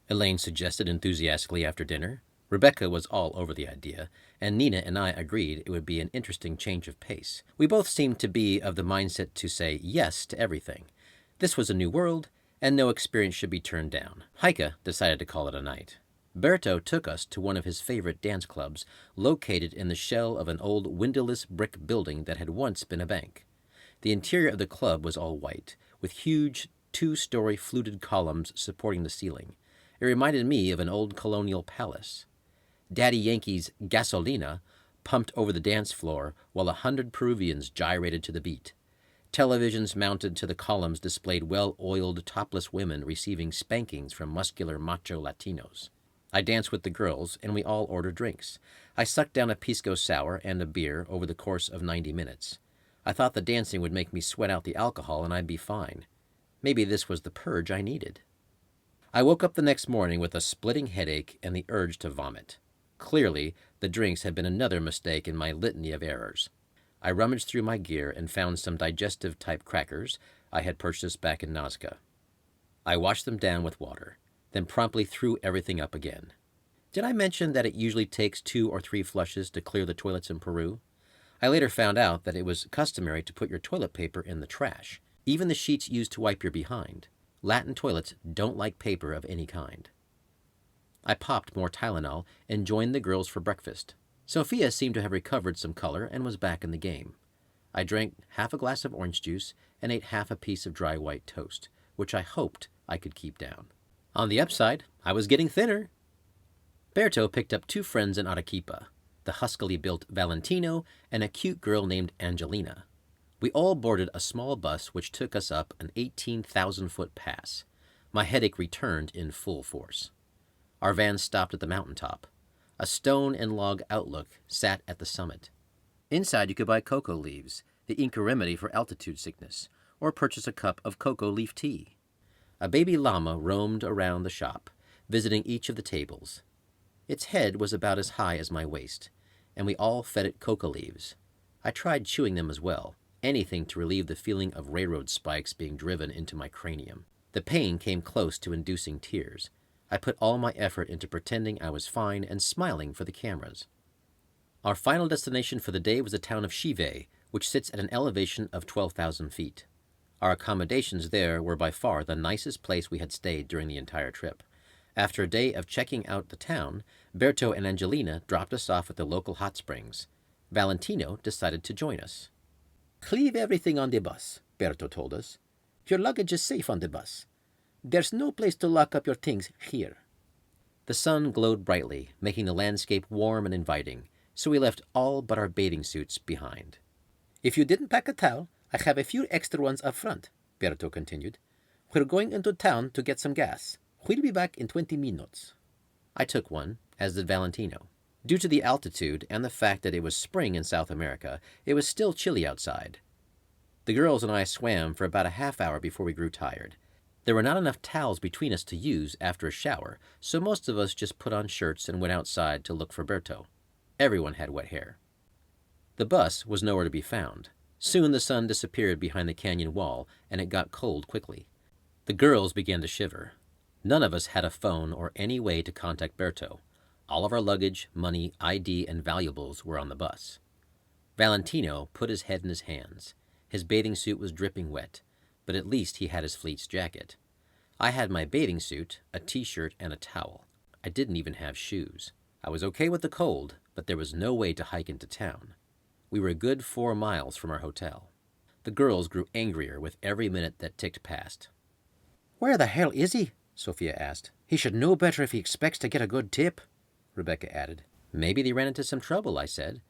Elaine suggested enthusiastically after dinner. Rebecca was all over the idea, and Nina and I agreed it would be an interesting change of pace. We both seemed to be of the mindset to say yes to everything. This was a new world, and no experience should be turned down. Heike decided to call it a night. Berto took us to one of his favorite dance clubs, located in the shell of an old windowless brick building that had once been a bank. The interior of the club was all white, with huge two-story fluted columns supporting the ceiling. It reminded me of an old colonial palace. Daddy Yankee's Gasolina pumped over the dance floor while 100 Peruvians gyrated to the beat. Televisions mounted to the columns displayed well-oiled, topless women receiving spankings from muscular macho Latinos. I danced with the girls, and we all ordered drinks. I sucked down a pisco sour and a beer over the course of 90 minutes. I thought the dancing would make me sweat out the alcohol and I'd be fine. Maybe this was the purge I needed. I woke up the next morning with a splitting headache and the urge to vomit. Clearly, the drinks had been another mistake in my litany of errors. I rummaged through my gear and found some digestive-type crackers I had purchased back in Nazca. I washed them down with water, then promptly threw everything up again. Did I mention that it usually takes 2 or 3 flushes to clear the toilets in Peru? I later found out that it was customary to put your toilet paper in the trash, even the sheets used to wipe your behind. Latin toilets don't like paper of any kind. I popped more Tylenol and joined the girls for breakfast. Sophia seemed to have recovered some color and was back in the game. I drank half a glass of orange juice and ate half a piece of dry white toast, which I hoped I could keep down. On the upside, I was getting thinner. Berto picked up 2 friends in Arequipa, the huskily built Valentino and a cute girl named Angelina. We all boarded a small bus which took us up an 18,000-foot pass. My headache returned in full force. Our van stopped at the mountaintop. A stone and log outlook sat at the summit. Inside you could buy cocoa leaves, the Inca remedy for altitude sickness, or purchase a cup of cocoa leaf tea. A baby llama roamed around the shop, visiting each of the tables. Its head was about as high as my waist, and we all fed it cocoa leaves. I tried chewing them as well, anything to relieve the feeling of railroad spikes being driven into my cranium. The pain came close to inducing tears. I put all my effort into pretending I was fine and smiling for the cameras. Our final destination for the day was the town of Chive, which sits at an elevation of 12,000 feet. Our accommodations there were by far the nicest place we had stayed during the entire trip. After a day of checking out the town, Berto and Angelina dropped us off at the local hot springs. Valentino decided to join us. Leave everything on the bus, Berto told us. Your luggage is safe on the bus. There's no place to lock up your things here. The sun glowed brightly, making the landscape warm and inviting, so we left all but our bathing suits behind. If you didn't pack a towel, I have a few extra ones up front, Berto continued. We're going into town to get some gas. We'll be back in 20 minutes. I took one, as did Valentino. Due to the altitude and the fact that it was spring in South America, it was still chilly outside. The girls and I swam for about a half hour before we grew tired. There were not enough towels between us to use after a shower, so most of us just put on shirts and went outside to look for Berto. Everyone had wet hair. The bus was nowhere to be found. Soon the sun disappeared behind the canyon wall, and it got cold quickly. The girls began to shiver. None of us had a phone or any way to contact Berto. All of our luggage, money, ID, and valuables were on the bus. Valentino put his head in his hands. His bathing suit was dripping wet, but at least he had his fleece jacket. I had my bathing suit, a t-shirt, and a towel. I didn't even have shoes. I was okay with the cold, but there was no way to hike into town. We were a good 4 miles from our hotel. The girls grew angrier with every minute that ticked past. "Where the hell is he?" Sophia asked. "He should know better if he expects to get a good tip," Rebecca added. Maybe they ran into some trouble, I said.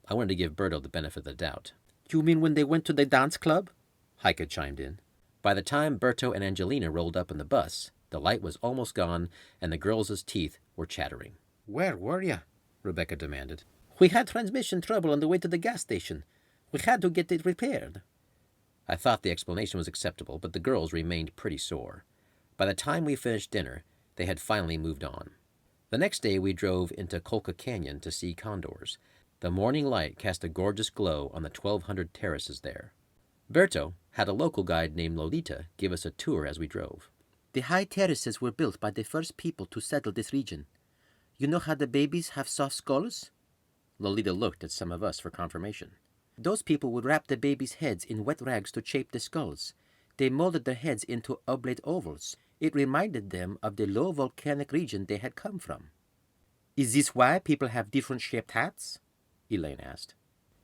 I wanted to give Berto the benefit of the doubt. "You mean when they went to the dance club?" Heike chimed in. By the time Berto and Angelina rolled up in the bus, the light was almost gone and the girls' teeth were chattering. "Where were you?" Rebecca demanded. "We had transmission trouble on the way to the gas station. We had to get it repaired." I thought the explanation was acceptable, but the girls remained pretty sore. By the time we finished dinner, they had finally moved on. The next day we drove into Colca Canyon to see condors. The morning light cast a gorgeous glow on the 1,200 terraces there. Berto had a local guide named Lolita give us a tour as we drove. "The high terraces were built by the first people to settle this region. You know how the babies have soft skulls?" Lolita looked at some of us for confirmation. "Those people would wrap the babies' heads in wet rags to shape the skulls. They molded their heads into oblate ovals. It reminded them of the low volcanic region they had come from." "Is this why people have different shaped hats?" Elaine asked.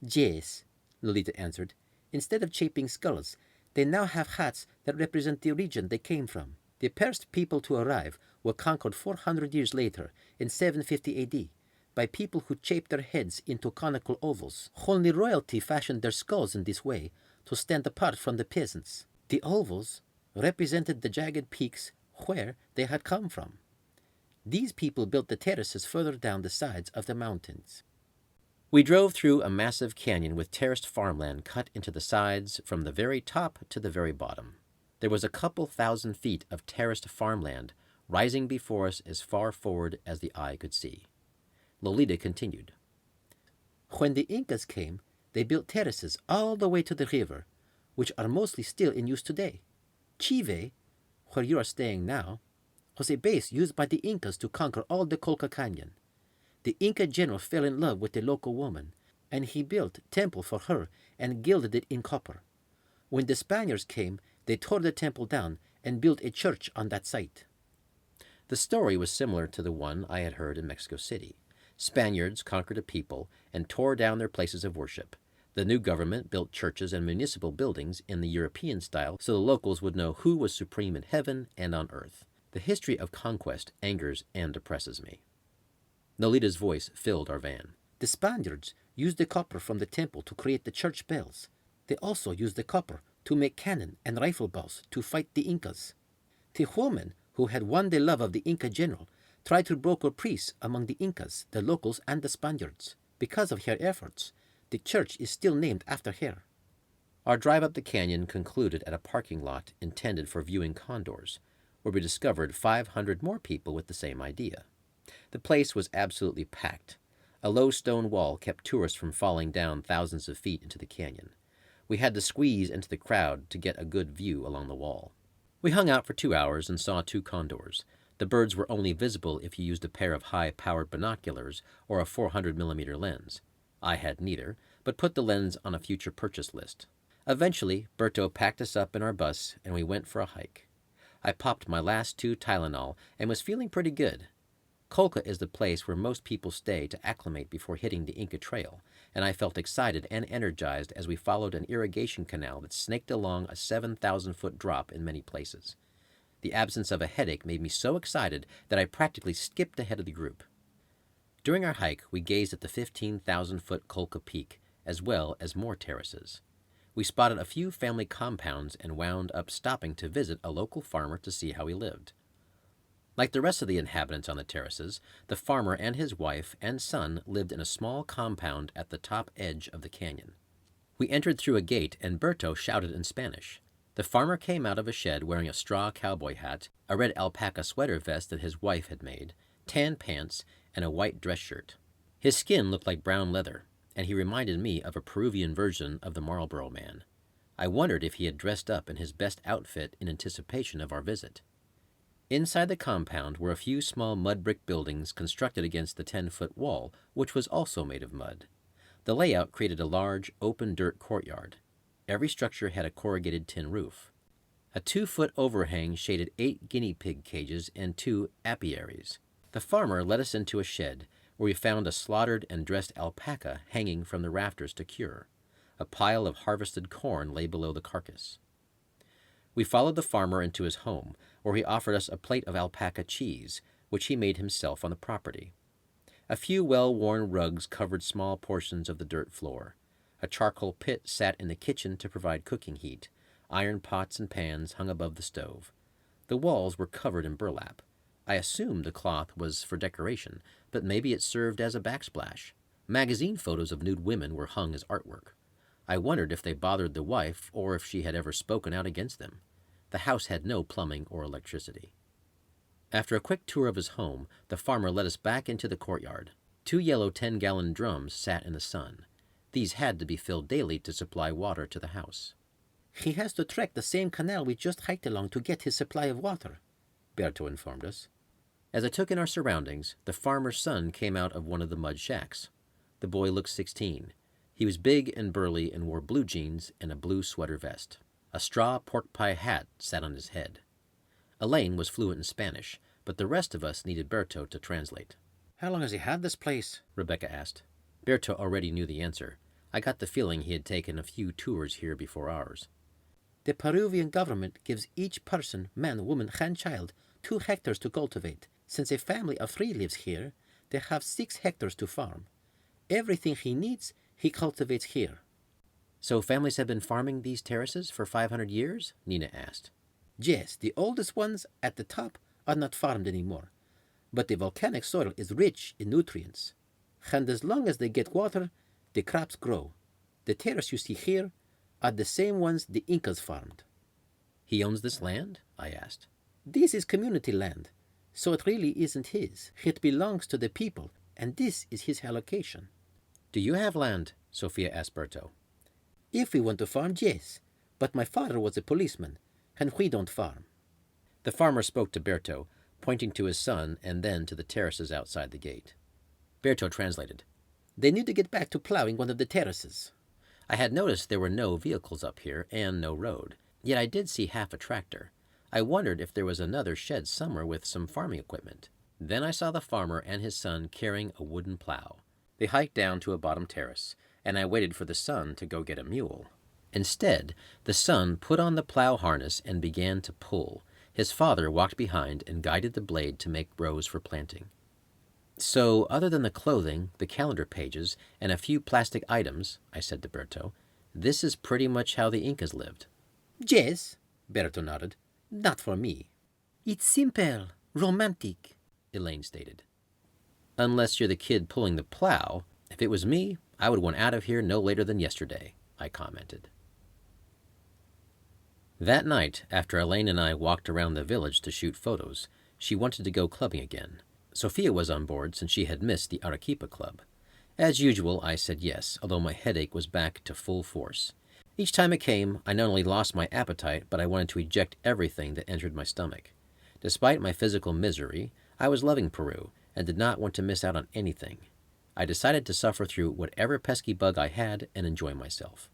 "Yes," Lolita answered. "Instead of shaping skulls, they now have hats that represent the region they came from. The first people to arrive were conquered 400 years later, in 750 AD, by people who shaped their heads into conical ovals. Only royalty fashioned their skulls in this way to stand apart from the peasants. The ovals represented the jagged peaks where they had come from. These people built the terraces further down the sides of the mountains." We drove through a massive canyon with terraced farmland cut into the sides from the very top to the very bottom. There was a couple thousand feet of terraced farmland rising before us as far forward as the eye could see. Lolita continued. "When the Incas came, they built terraces all the way to the river, which are mostly still in use today. Chive, where you are staying now, was a base used by the Incas to conquer all the Colca Canyon. The Inca general fell in love with the local woman, and he built a temple for her and gilded it in copper. When the Spaniards came, they tore the temple down and built a church on that site." The story was similar to the one I had heard in Mexico City. Spaniards conquered a people and tore down their places of worship. The new government built churches and municipal buildings in the European style so the locals would know who was supreme in heaven and on earth. The history of conquest angers and depresses me. Nolita's voice filled our van. "The Spaniards used the copper from the temple to create the church bells. They also used the copper to make cannon and rifle balls to fight the Incas. The woman who had won the love of the Inca general tried to broker peace among the Incas, the locals, and the Spaniards. Because of her efforts, the church is still named after her." Our drive up the canyon concluded at a parking lot intended for viewing condors, where we discovered 500 more people with the same idea. The place was absolutely packed. A low stone wall kept tourists from falling down thousands of feet into the canyon. We had to squeeze into the crowd to get a good view along the wall. We hung out for 2 hours and saw 2 condors. The birds were only visible if you used a pair of high-powered binoculars or a 400mm lens. I had neither, but put the lens on a future purchase list. Eventually, Berto packed us up in our bus and we went for a hike. I popped my last 2 Tylenol and was feeling pretty good. Colca is the place where most people stay to acclimate before hitting the Inca Trail, and I felt excited and energized as we followed an irrigation canal that snaked along a 7,000-foot drop in many places. The absence of a headache made me so excited that I practically skipped ahead of the group. During our hike, we gazed at the 15,000-foot Colca Peak, as well as more terraces. We spotted a few family compounds and wound up stopping to visit a local farmer to see how he lived. Like the rest of the inhabitants on the terraces, the farmer and his wife and son lived in a small compound at the top edge of the canyon. We entered through a gate and Berto shouted in Spanish. The farmer came out of a shed wearing a straw cowboy hat, a red alpaca sweater vest that his wife had made, tan pants, and a white dress shirt. His skin looked like brown leather, and he reminded me of a Peruvian version of the Marlboro Man. I wondered if he had dressed up in his best outfit in anticipation of our visit. Inside the compound were a few small mud brick buildings constructed against the 10-foot wall, which was also made of mud. The layout created a large, open dirt courtyard. Every structure had a corrugated tin roof. A 2-foot overhang shaded 8 guinea pig cages and 2 apiaries. The farmer led us into a shed, where we found a slaughtered and dressed alpaca hanging from the rafters to cure. A pile of harvested corn lay below the carcass. We followed the farmer into his home, where he offered us a plate of alpaca cheese, which he made himself on the property. A few well-worn rugs covered small portions of the dirt floor. A charcoal pit sat in the kitchen to provide cooking heat. Iron pots and pans hung above the stove. The walls were covered in burlap. I assumed the cloth was for decoration, but maybe it served as a backsplash. Magazine photos of nude women were hung as artwork. I wondered if they bothered the wife or if she had ever spoken out against them. The house had no plumbing or electricity. After a quick tour of his home, the farmer led us back into the courtyard. 2 yellow 10-gallon drums sat in the sun. These had to be filled daily to supply water to the house. He has to trek the same canal we just hiked along to get his supply of water, Berto informed us. As I took in our surroundings, the farmer's son came out of one of the mud shacks. The boy looked 16. He was big and burly and wore blue jeans and a blue sweater vest. A straw pork pie hat sat on his head. Elaine was fluent in Spanish, but the rest of us needed Berto to translate. How long has he had this place? Rebecca asked. Berto already knew the answer. I got the feeling he had taken a few tours here before ours. The Peruvian government gives each person, man, woman, and child, 2 hectares to cultivate. Since a family of 3 lives here, they have 6 hectares to farm. Everything he needs, he cultivates here. So families have been farming these terraces for 500 years? Nina asked. Yes, the oldest ones at the top are not farmed anymore. But the volcanic soil is rich in nutrients. And as long as they get water, the crops grow. The terrace you see here are the same ones the Incas farmed. He owns this land? I asked. This is community land, so it really isn't his. It belongs to the people, and this is his allocation. Do you have land? Sophia asked Berto. If we want to farm, yes, but my father was a policeman, and we don't farm. The farmer spoke to Berto, pointing to his son and then to the terraces outside the gate. Berto translated. They need to get back to plowing one of the terraces. I had noticed there were no vehicles up here and no road, yet I did see half a tractor. I wondered if there was another shed somewhere with some farming equipment. Then I saw the farmer and his son carrying a wooden plow. They hiked down to a bottom terrace, and I waited for the son to go get a mule. Instead, the son put on the plow harness and began to pull. His father walked behind and guided the blade to make rows for planting. So, other than the clothing, the calendar pages, and a few plastic items, I said to Berto, this is pretty much how the Incas lived. Yes, Berto nodded. Not for me. It's simple, romantic, Elaine stated. Unless you're the kid pulling the plow. If it was me, I would want out of here no later than yesterday, I commented. That night, after Elaine and I walked around the village to shoot photos, she wanted to go clubbing again. Sophia was on board since she had missed the Arequipa Club. As usual, I said yes, although my headache was back to full force. Each time it came, I not only lost my appetite, but I wanted to eject everything that entered my stomach. Despite my physical misery, I was loving Peru and did not want to miss out on anything. I decided to suffer through whatever pesky bug I had and enjoy myself.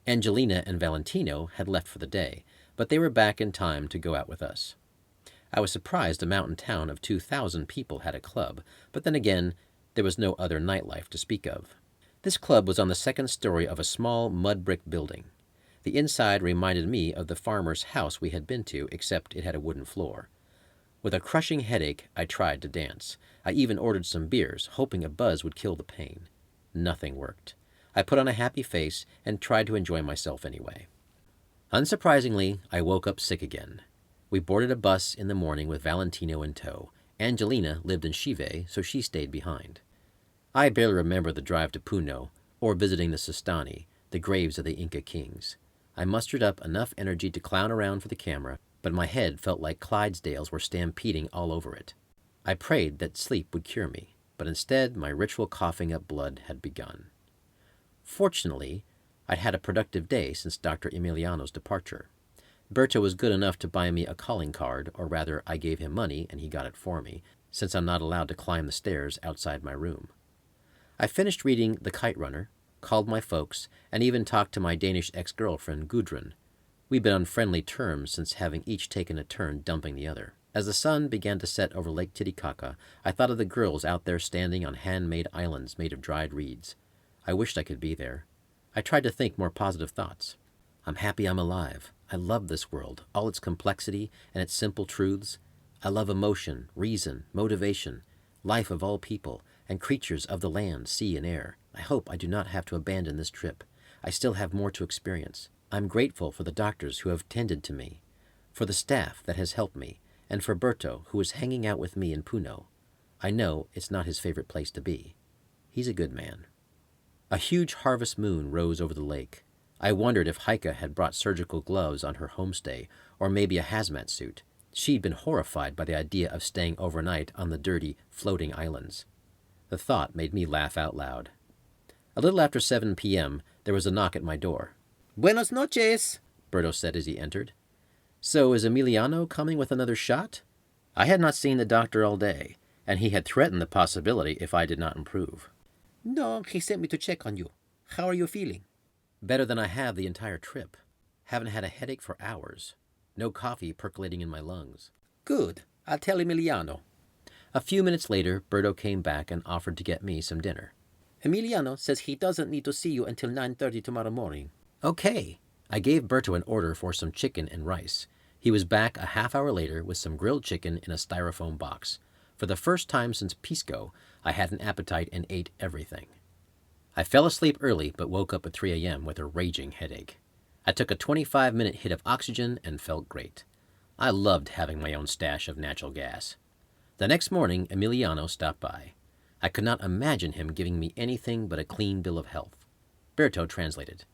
Angelina and Valentino had left for the day, but they were back in time to go out with us. I was surprised a mountain town of 2,000 people had a club, but then again, there was no other nightlife to speak of. This club was on the 2nd story of a small mud brick building. The inside reminded me of the farmer's house we had been to, except it had a wooden floor. With a crushing headache, I tried to dance. I even ordered some beers, hoping a buzz would kill the pain. Nothing worked. I put on a happy face and tried to enjoy myself anyway. Unsurprisingly, I woke up sick again. We boarded a bus in the morning with Valentino in tow. Angelina lived in Chive, so she stayed behind. I barely remember the drive to Puno, or visiting the Sistani, the graves of the Inca kings. I mustered up enough energy to clown around for the camera, but my head felt like Clydesdales were stampeding all over it. I prayed that sleep would cure me, but instead my ritual coughing up blood had begun. Fortunately, I'd had a productive day since Dr. Emiliano's departure. Berto was good enough to buy me a calling card, or rather, I gave him money and he got it for me, since I'm not allowed to climb the stairs outside my room. I finished reading The Kite Runner, called my folks, and even talked to my Danish ex-girlfriend, Gudrun. We'd been on friendly terms since having each taken a turn dumping the other. As the sun began to set over Lake Titicaca, I thought of the girls out there standing on handmade islands made of dried reeds. I wished I could be there. I tried to think more positive thoughts. I'm happy I'm alive. I love this world, all its complexity and its simple truths. I love emotion, reason, motivation, life of all people, and creatures of the land, sea, and air. I hope I do not have to abandon this trip. I still have more to experience. I'm grateful for the doctors who have tended to me, for the staff that has helped me, and for Berto, who is hanging out with me in Puno. I know it's not his favorite place to be. He's a good man. A huge harvest moon rose over the lake. I wondered if Heike had brought surgical gloves on her homestay, or maybe a hazmat suit. She'd been horrified by the idea of staying overnight on the dirty, floating islands. The thought made me laugh out loud. A little after 7 p.m., there was a knock at my door. Buenos noches, Berto said as he entered. So is Emiliano coming with another shot? I had not seen the doctor all day, and he had threatened the possibility if I did not improve. No, he sent me to check on you. How are you feeling? Better than I have the entire trip. Haven't had a headache for hours. No coffee percolating in my lungs. Good. I'll tell Emiliano. A few minutes later, Berto came back and offered to get me some dinner. Emiliano says he doesn't need to see you until 9:30 tomorrow morning. Okay. I gave Berto an order for some chicken and rice. He was back a half hour later with some grilled chicken in a styrofoam box. For the first time since Pisco, I had an appetite and ate everything. I fell asleep early but woke up at 3 a.m. with a raging headache. I took a 25-minute hit of oxygen and felt great. I loved having my own stash of natural gas. The next morning, Emiliano stopped by. I could not imagine him giving me anything but a clean bill of health. Berto translated.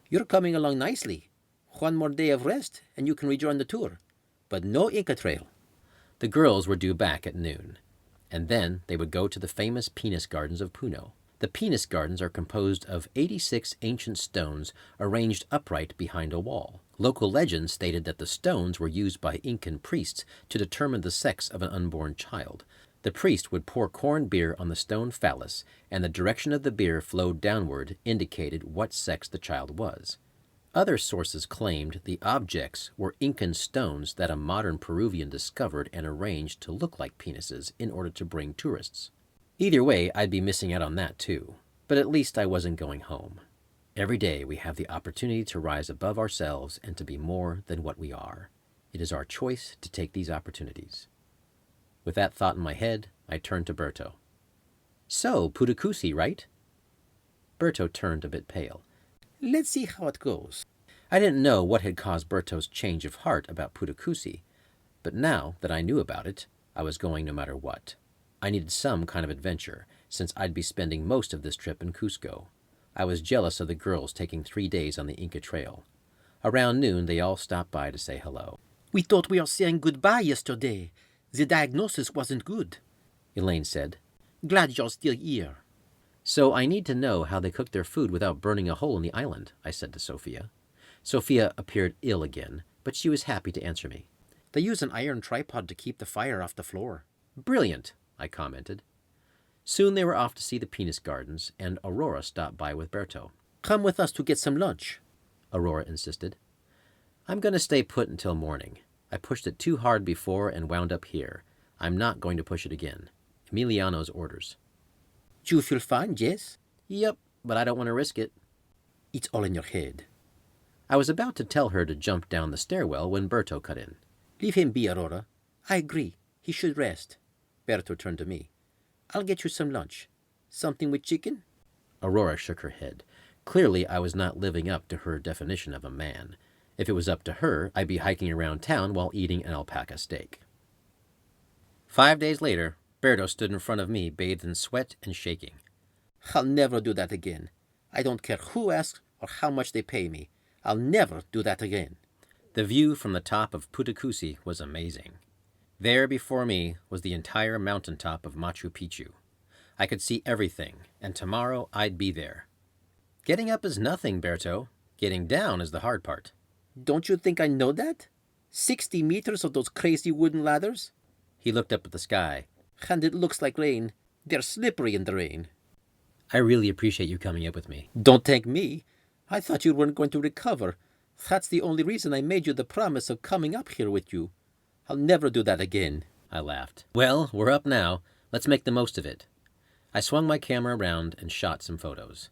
You're coming along nicely. One more day of rest, and you can rejoin the tour. But no Inca Trail. The girls were due back at noon, and then they would go to the famous Penis Gardens of Puno. The Penis Gardens are composed of 86 ancient stones arranged upright behind a wall. Local legends stated that the stones were used by Incan priests to determine the sex of an unborn child. The priest would pour corned beer on the stone phallus, and the direction of the beer flowed downward indicated what sex the child was. Other sources claimed the objects were Incan stones that a modern Peruvian discovered and arranged to look like penises in order to bring tourists. Either way, I'd be missing out on that too, but at least I wasn't going home. Every day we have the opportunity to rise above ourselves and to be more than what we are. It is our choice to take these opportunities. With that thought in my head, I turned to Berto. So, Putacusi, right? Berto turned a bit pale. Let's see how it goes. I didn't know what had caused Berto's change of heart about Putacusi, but now that I knew about it, I was going no matter what. I needed some kind of adventure, since I'd be spending most of this trip in Cusco. I was jealous of the girls taking 3 days on the Inca Trail. Around noon, they all stopped by to say hello. We thought we were saying goodbye yesterday. The diagnosis wasn't good, Elaine said. Glad you're still here. So I need to know how they cook their food without burning a hole in the island, I said to Sophia. Sophia appeared ill again, but she was happy to answer me. They use an iron tripod to keep the fire off the floor. Brilliant, I commented. Soon they were off to see the Penis Gardens, and Aurora stopped by with Berto. Come with us to get some lunch, Aurora insisted. I'm going to stay put until morning. I pushed it too hard before and wound up here. I'm not going to push it again. Emiliano's orders. Do you feel fine, Jess? Yep, but I don't want to risk it. It's all in your head. I was about to tell her to jump down the stairwell when Berto cut in. Leave him be, Aurora. I agree. He should rest. Berto turned to me. I'll get you some lunch. Something with chicken? Aurora shook her head. Clearly, I was not living up to her definition of a man. If it was up to her, I'd be hiking around town while eating an alpaca steak. 5 days later, Berto stood in front of me, bathed in sweat and shaking. I'll never do that again. I don't care who asks or how much they pay me. I'll never do that again. The view from the top of Putacusi was amazing. There before me was the entire mountaintop of Machu Picchu. I could see everything, and tomorrow I'd be there. Getting up is nothing, Berto. Getting down is the hard part. Don't you think I know that? 60 meters of those crazy wooden ladders? He looked up at the sky. And it looks like rain. They're slippery in the rain. I really appreciate you coming up with me. Don't thank me. I thought you weren't going to recover. That's the only reason I made you the promise of coming up here with you. I'll never do that again, I laughed. Well, we're up now. Let's make the most of it. I swung my camera around and shot some photos.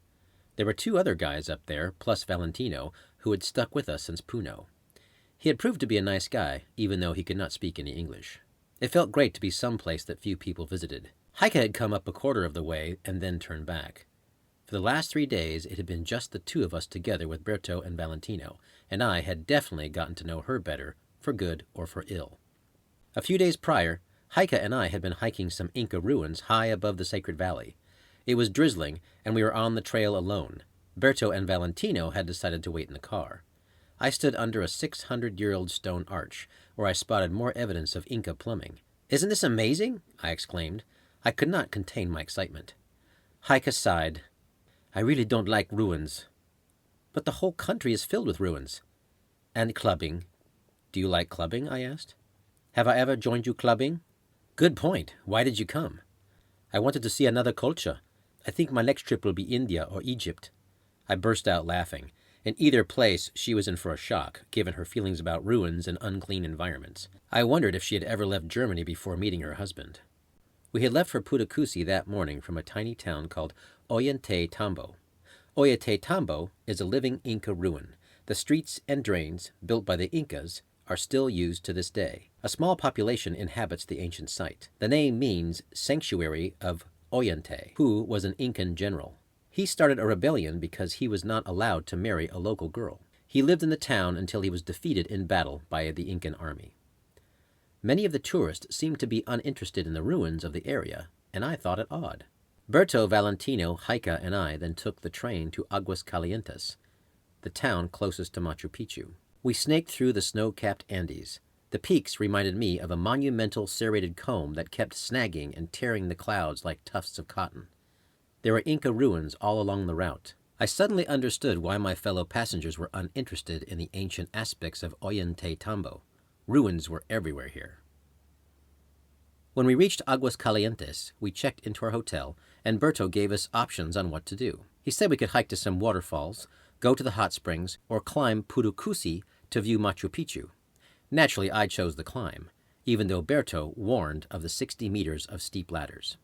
There were 2 other guys up there, plus Valentino, who had stuck with us since Puno. He had proved to be a nice guy, even though he could not speak any English. It felt great to be someplace that few people visited. Heike had come up a quarter of the way and then turned back. For the last 3 days, it had been just the 2 of us together with Berto and Valentino, and I had definitely gotten to know her better, for good or for ill. A few days prior, Heike and I had been hiking some Inca ruins high above the Sacred Valley. It was drizzling, and we were on the trail alone. Berto and Valentino had decided to wait in the car. I stood under a 600-year-old stone arch, where I spotted more evidence of Inca plumbing. "Isn't this amazing?" I exclaimed. I could not contain my excitement. Heike sighed. "I really don't like ruins." "But the whole country is filled with ruins." "And clubbing." "Do you like clubbing?" I asked. "Have I ever joined you clubbing?" "Good point. Why did you come?" "I wanted to see another culture. I think my next trip will be India or Egypt." I burst out laughing. In either place, she was in for a shock, given her feelings about ruins and unclean environments. I wondered if she had ever left Germany before meeting her husband. We had left for Putacusi that morning from a tiny town called Ollantaytambo. Ollantaytambo is a living Inca ruin. The streets and drains, built by the Incas, are still used to this day. A small population inhabits the ancient site. The name means Sanctuary of Ollantay, who was an Incan general. He started a rebellion because he was not allowed to marry a local girl. He lived in the town until he was defeated in battle by the Incan army. Many of the tourists seemed to be uninterested in the ruins of the area, and I thought it odd. Berto, Valentino, Heike, and I then took the train to Aguas Calientes, the town closest to Machu Picchu. We snaked through the snow-capped Andes. The peaks reminded me of a monumental serrated comb that kept snagging and tearing the clouds like tufts of cotton. There were Inca ruins all along the route. I suddenly understood why my fellow passengers were uninterested in the ancient aspects of Ollantaytambo. Ruins were everywhere here. When we reached Aguas Calientes, we checked into our hotel, and Berto gave us options on what to do. He said we could hike to some waterfalls, go to the hot springs, or climb Putacusi to view Machu Picchu. Naturally, I chose the climb, even though Berto warned of the 60 meters of steep ladders.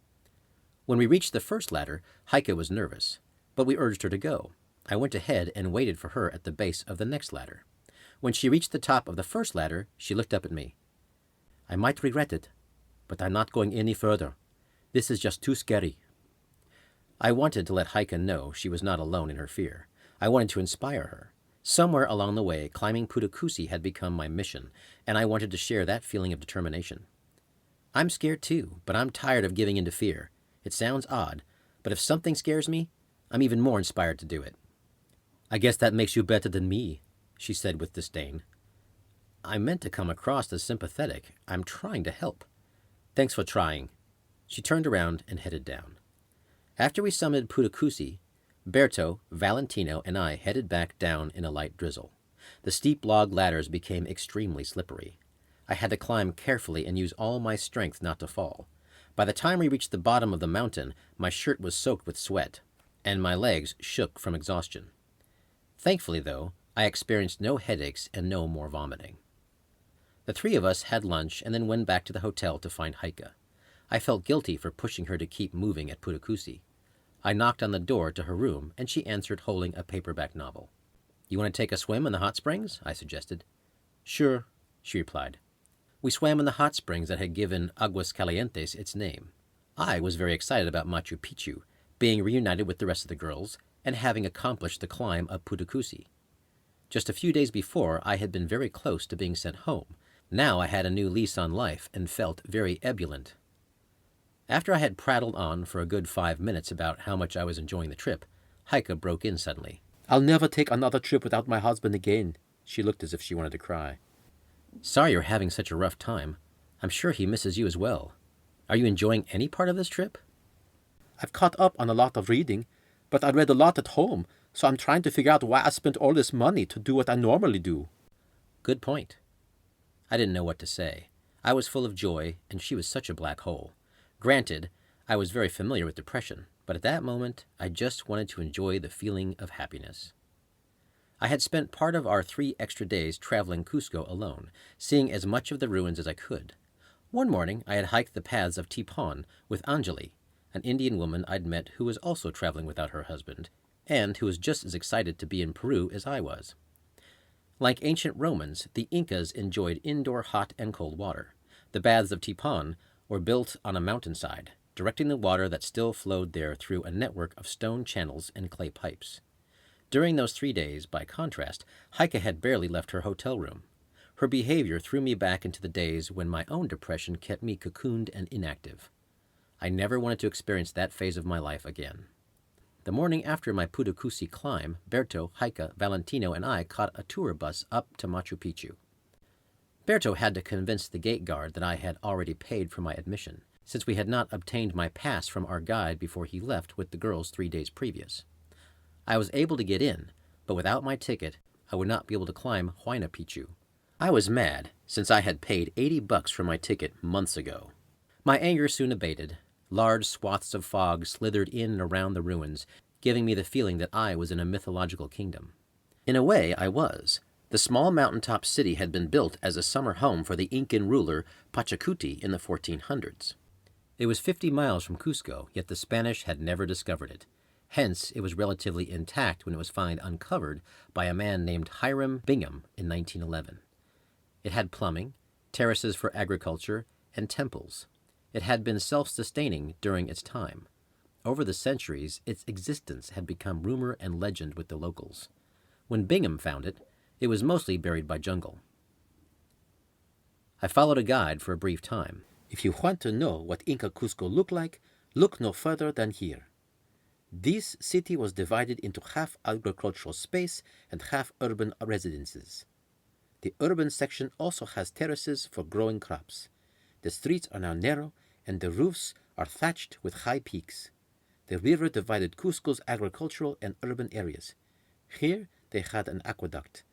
When we reached the first ladder, Heike was nervous, but we urged her to go. I went ahead and waited for her at the base of the next ladder. When she reached the top of the first ladder, she looked up at me. "I might regret it, but I'm not going any further. This is just too scary." I wanted to let Heike know she was not alone in her fear. I wanted to inspire her. Somewhere along the way, climbing Putacusi had become my mission, and I wanted to share that feeling of determination. "I'm scared too, but I'm tired of giving in to fear. It sounds odd, but if something scares me, I'm even more inspired to do it." "I guess that makes you better than me," she said with disdain. "I meant to come across as sympathetic. I'm trying to help." "Thanks for trying." She turned around and headed down. After we summited Putacusi, Berto, Valentino, and I headed back down in a light drizzle. The steep log ladders became extremely slippery. I had to climb carefully and use all my strength not to fall. By the time we reached the bottom of the mountain, my shirt was soaked with sweat, and my legs shook from exhaustion. Thankfully, though, I experienced no headaches and no more vomiting. The 3 of us had lunch and then went back to the hotel to find Heike. I felt guilty for pushing her to keep moving at Putacusi. I knocked on the door to her room, and she answered holding a paperback novel. "You want to take a swim in the hot springs?" I suggested. "Sure," she replied. We swam in the hot springs that had given Aguas Calientes its name. I was very excited about Machu Picchu, being reunited with the rest of the girls, and having accomplished the climb of Putacusi. Just a few days before, I had been very close to being sent home. Now I had a new lease on life and felt very ebullient. After I had prattled on for a good 5 minutes about how much I was enjoying the trip, Heike broke in suddenly. "I'll never take another trip without my husband again." She looked as if she wanted to cry. "Sorry you're having such a rough time. I'm sure he misses you as well. Are you enjoying any part of this trip?" "I've caught up on a lot of reading, but I read a lot at home, so I'm trying to figure out why I spent all this money to do what I normally do." Good point. I didn't know what to say. I was full of joy, and she was such a black hole. Granted, I was very familiar with depression, but at that moment, I just wanted to enjoy the feeling of happiness. I had spent part of our 3 extra days traveling Cusco alone, seeing as much of the ruins as I could. One morning, I had hiked the paths of Tipon with Anjali, an Indian woman I'd met who was also traveling without her husband, and who was just as excited to be in Peru as I was. Like ancient Romans, the Incas enjoyed indoor hot and cold water. The baths of Tipon were built on a mountainside, directing the water that still flowed there through a network of stone channels and clay pipes. During those 3 days, by contrast, Heike had barely left her hotel room. Her behavior threw me back into the days when my own depression kept me cocooned and inactive. I never wanted to experience that phase of my life again. The morning after my Putucusi climb, Berto, Heike, Valentino, and I caught a tour bus up to Machu Picchu. Berto had to convince the gate guard that I had already paid for my admission, since we had not obtained my pass from our guide before he left with the girls 3 days previous. I was able to get in, but without my ticket, I would not be able to climb Huayna Picchu. I was mad, since I had paid $80 for my ticket months ago. My anger soon abated. Large swaths of fog slithered in and around the ruins, giving me the feeling that I was in a mythological kingdom. In a way, I was. The small mountaintop city had been built as a summer home for the Incan ruler Pachacuti in the 1400s. It was 50 miles from Cusco, yet the Spanish had never discovered it. Hence, it was relatively intact when it was finally uncovered by a man named Hiram Bingham in 1911. It had plumbing, terraces for agriculture, and temples. It had been self-sustaining during its time. Over the centuries, its existence had become rumor and legend with the locals. When Bingham found it, it was mostly buried by jungle. I followed a guide for a brief time. If you want to know what Inca Cuzco looked like, look no further than here. This city was divided into half agricultural space and half urban residences. The urban section also has terraces for growing crops. The streets are now narrow and the roofs are thatched with high peaks. The river divided Cusco's agricultural and urban areas. Here they had an aqueduct.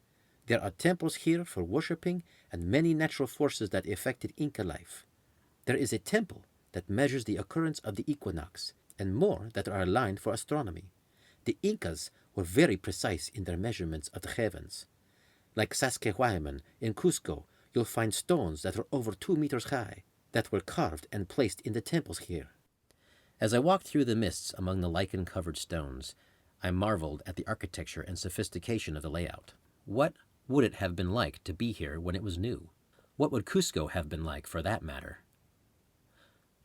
There are temples here for worshipping and many natural forces that affected Inca life. There is a temple that measures the occurrence of the equinox, and more that are aligned for astronomy. The Incas were very precise in their measurements of the heavens. Like Sacsayhuaman in Cusco, you'll find stones that are over 2 meters high that were carved and placed in the temples here. As I walked through the mists among the lichen-covered stones, I marveled at the architecture and sophistication of the layout. What would it have been like to be here when it was new? What would Cusco have been like, for that matter?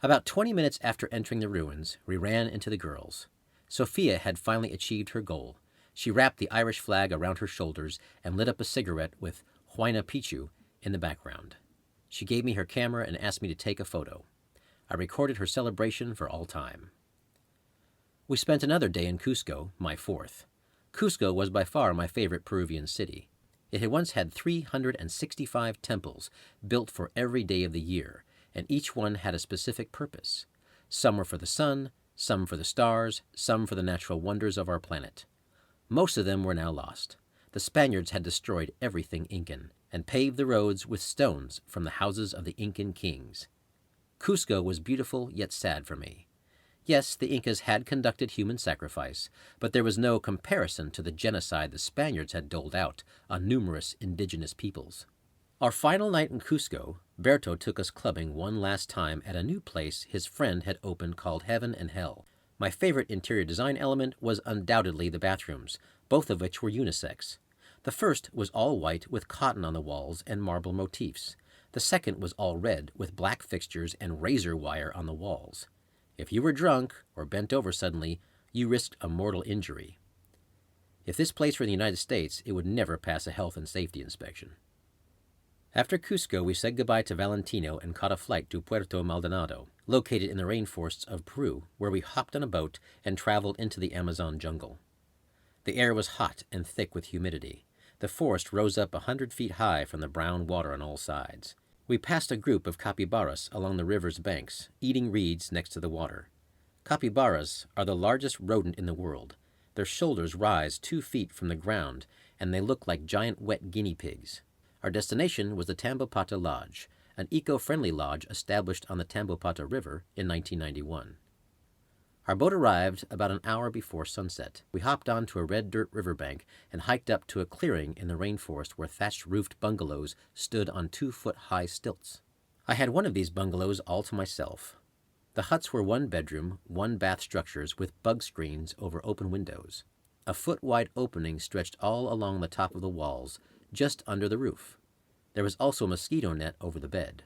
About 20 minutes after entering the ruins, we ran into the girls. Sophia had finally achieved her goal. She wrapped the Irish flag around her shoulders and lit up a cigarette with Huayna Picchu in the background. She gave me her camera and asked me to take a photo. I recorded her celebration for all time. We spent another day in Cusco, my 4th. Cusco was by far my favorite Peruvian city. It had once had 365 temples built for every day of the year, and each one had a specific purpose. Some were for the sun, some for the stars, some for the natural wonders of our planet. Most of them were now lost. The Spaniards had destroyed everything Incan and paved the roads with stones from the houses of the Incan kings. Cusco was beautiful yet sad for me. Yes, the Incas had conducted human sacrifice, but there was no comparison to the genocide the Spaniards had doled out on numerous indigenous peoples. Our final night in Cusco, Berto took us clubbing one last time at a new place his friend had opened called Heaven and Hell. My favorite interior design element was undoubtedly the bathrooms, both of which were unisex. The first was all white with cotton on the walls and marble motifs. The second was all red with black fixtures and razor wire on the walls. If you were drunk or bent over suddenly, you risked a mortal injury. If this place were in the United States, it would never pass a health and safety inspection. After Cusco, we said goodbye to Valentino and caught a flight to Puerto Maldonado, located in the rainforests of Peru, where we hopped on a boat and traveled into the Amazon jungle. The air was hot and thick with humidity. The forest rose up 100 feet high from the brown water on all sides. We passed a group of capybaras along the river's banks, eating reeds next to the water. Capybaras are the largest rodent in the world. Their shoulders rise 2 feet from the ground, and they look like giant wet guinea pigs. Our destination was the Tambopata Lodge, an eco-friendly lodge established on the Tambopata River in 1991. Our boat arrived about an hour before sunset. We hopped onto a red dirt riverbank and hiked up to a clearing in the rainforest where thatched-roofed bungalows stood on 2-foot-high stilts. I had one of these bungalows all to myself. The huts were 1-bedroom, 1-bath structures with bug screens over open windows. A foot-wide opening stretched all along the top of the walls, just under the roof. There was also a mosquito net over the bed.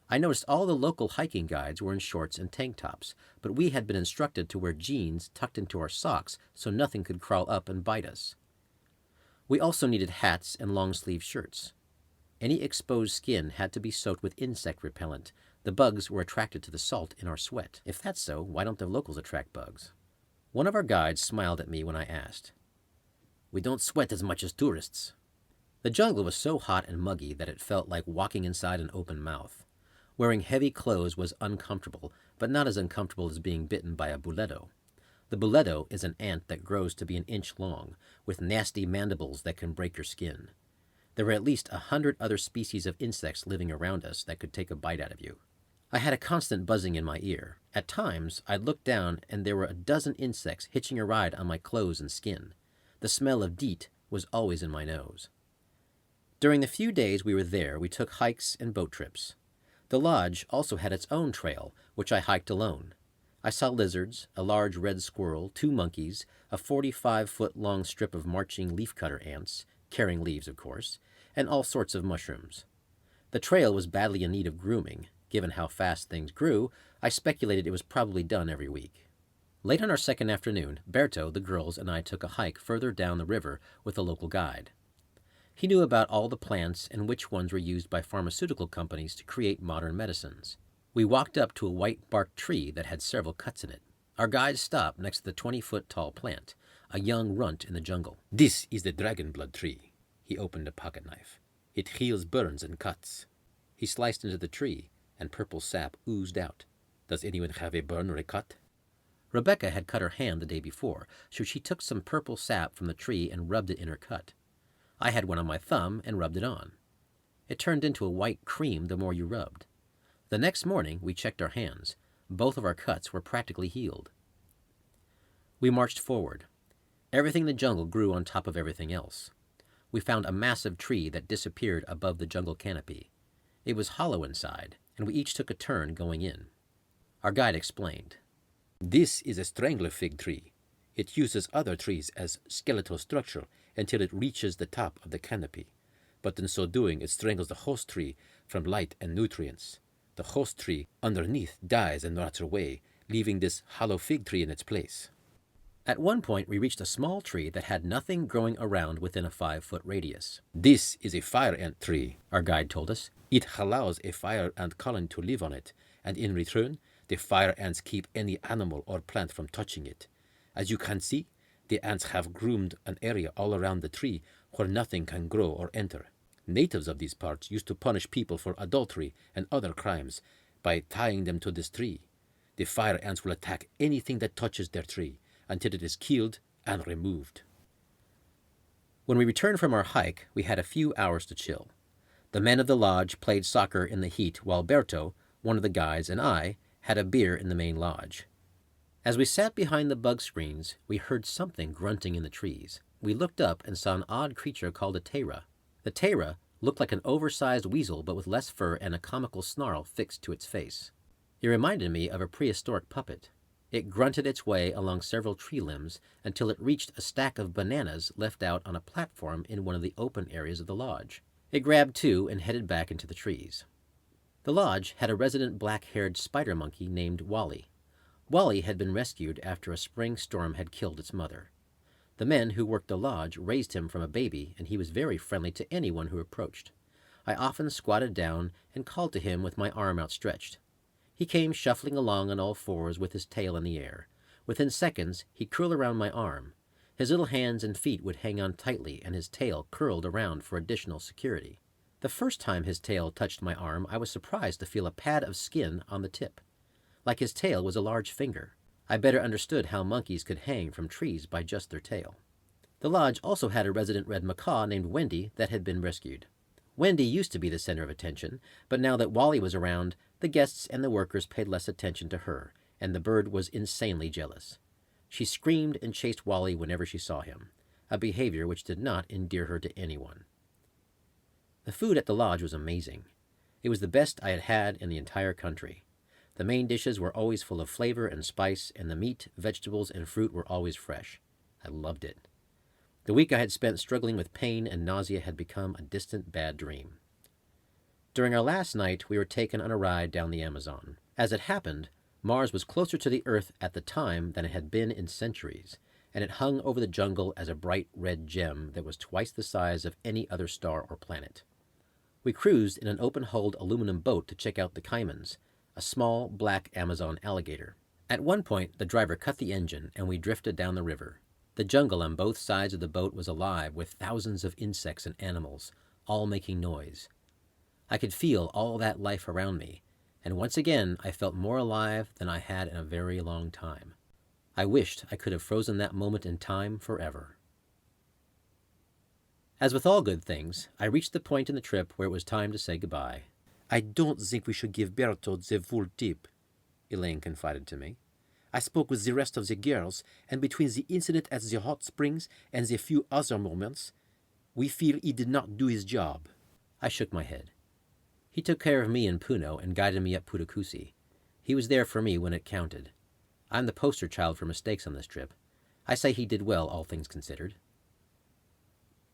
I noticed all the local hiking guides were in shorts and tank tops, but we had been instructed to wear jeans tucked into our socks so nothing could crawl up and bite us. We also needed hats and long-sleeve shirts. Any exposed skin had to be soaked with insect repellent. The bugs were attracted to the salt in our sweat. If that's so, why don't the locals attract bugs? One of our guides smiled at me when I asked. "We don't sweat as much as tourists." The jungle was so hot and muggy that it felt like walking inside an open mouth. Wearing heavy clothes was uncomfortable, but not as uncomfortable as being bitten by a buledo. The buledo is an ant that grows to be an inch long, with nasty mandibles that can break your skin. There were at least 100 other species of insects living around us that could take a bite out of you. I had a constant buzzing in my ear. At times, I'd look down and there were a dozen insects hitching a ride on my clothes and skin. The smell of DEET was always in my nose. During the few days we were there, we took hikes and boat trips. The lodge also had its own trail, which I hiked alone. I saw lizards, a large red squirrel, 2 monkeys, a 45-foot-long strip of marching leafcutter ants, carrying leaves, of course, and all sorts of mushrooms. The trail was badly in need of grooming. Given how fast things grew, I speculated it was probably done every week. Late on our second afternoon, Berto, the girls, and I took a hike further down the river with a local guide. He knew about all the plants and which ones were used by pharmaceutical companies to create modern medicines. We walked up to a white-barked tree that had several cuts in it. Our guide stopped next to the 20-foot-tall plant, a young runt in the jungle. "This is the dragon blood tree." He opened a pocket knife. "It heals burns and cuts." He sliced into the tree, and purple sap oozed out. "Does anyone have a burn or a cut?" Rebecca had cut her hand the day before, so she took some purple sap from the tree and rubbed it in her cut. I had one on my thumb and rubbed it on. It turned into a white cream the more you rubbed. The next morning, we checked our hands. Both of our cuts were practically healed. We marched forward. Everything in the jungle grew on top of everything else. We found a massive tree that disappeared above the jungle canopy. It was hollow inside, and we each took a turn going in. Our guide explained. "This is a strangler fig tree. It uses other trees as skeletal structure until it reaches the top of the canopy. But in so doing, it strangles the host tree from light and nutrients. The host tree underneath dies and rots away, leaving this hollow fig tree in its place." At one point, we reached a small tree that had nothing growing around within a 5-foot radius. "This is a fire ant tree," our guide told us. "It allows a fire ant colony to live on it, and in return, the fire ants keep any animal or plant from touching it. As you can see, the ants have groomed an area all around the tree where nothing can grow or enter. Natives of these parts used to punish people for adultery and other crimes by tying them to this tree. The fire ants will attack anything that touches their tree until it is killed and removed." When we returned from our hike, we had a few hours to chill. The men of the lodge played soccer in the heat while Berto, one of the guides, and I had a beer in the main lodge. As we sat behind the bug screens, we heard something grunting in the trees. We looked up and saw an odd creature called a teira. The teira looked like an oversized weasel but with less fur and a comical snarl fixed to its face. It reminded me of a prehistoric puppet. It grunted its way along several tree limbs until it reached a stack of bananas left out on a platform in one of the open areas of the lodge. It grabbed 2 and headed back into the trees. The lodge had a resident black-haired spider monkey named Wally. Wally had been rescued after a spring storm had killed its mother. The men who worked the lodge raised him from a baby, and he was very friendly to anyone who approached. I often squatted down and called to him with my arm outstretched. He came shuffling along on all fours with his tail in the air. Within seconds, he'd curl around my arm. His little hands and feet would hang on tightly, and his tail curled around for additional security. The first time his tail touched my arm, I was surprised to feel a pad of skin on the tip. Like his tail was a large finger. I better understood how monkeys could hang from trees by just their tail. The lodge also had a resident red macaw named Wendy that had been rescued. Wendy used to be the center of attention, but now that Wally was around, the guests and the workers paid less attention to her, and the bird was insanely jealous. She screamed and chased Wally whenever she saw him, a behavior which did not endear her to anyone. The food at the lodge was amazing. It was the best I had had in the entire country. The main dishes were always full of flavor and spice, and the meat, vegetables, and fruit were always fresh. I loved it. The week I had spent struggling with pain and nausea had become a distant bad dream. During our last night, we were taken on a ride down the Amazon. As it happened, Mars was closer to the Earth at the time than it had been in centuries, and it hung over the jungle as a bright red gem that was twice the size of any other star or planet. We cruised in an open-hulled aluminum boat to check out the caimans, a small black Amazon alligator. At one point, the driver cut the engine and we drifted down the river. The jungle on both sides of the boat was alive with thousands of insects and animals, all making noise. I could feel all that life around me, and once again I felt more alive than I had in a very long time. I wished I could have frozen that moment in time forever. As with all good things, I reached the point in the trip where it was time to say goodbye. I don't think we should give Berto the full tip, Elaine confided to me. I spoke with the rest of the girls, and between the incident at the hot springs and the few other moments, we feel he did not do his job. I shook my head. He took care of me in Puno and guided me up Putacusi. He was there for me when it counted. I'm the poster child for mistakes on this trip. I say he did well, all things considered.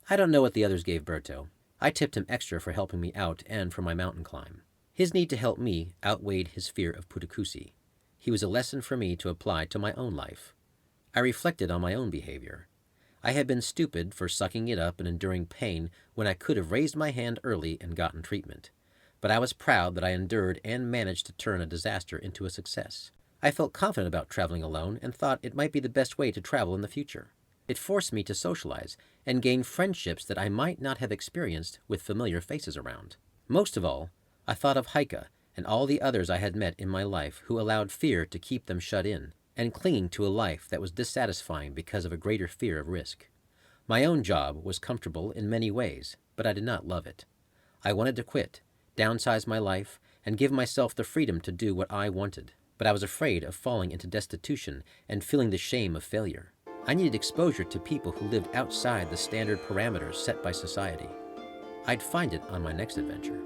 I don't know what the others gave Berto. I tipped him extra for helping me out and for my mountain climb. His need to help me outweighed his fear of Putacusi. He was a lesson for me to apply to my own life. I reflected on my own behavior. I had been stupid for sucking it up and enduring pain when I could have raised my hand early and gotten treatment. But I was proud that I endured and managed to turn a disaster into a success. I felt confident about traveling alone and thought it might be the best way to travel in the future. It forced me to socialize and gain friendships that I might not have experienced with familiar faces around. Most of all, I thought of Heike and all the others I had met in my life who allowed fear to keep them shut in and clinging to a life that was dissatisfying because of a greater fear of risk. My own job was comfortable in many ways, but I did not love it. I wanted to quit, downsize my life, and give myself the freedom to do what I wanted. But I was afraid of falling into destitution and feeling the shame of failure. I needed exposure to people who lived outside the standard parameters set by society. I'd find it on my next adventure.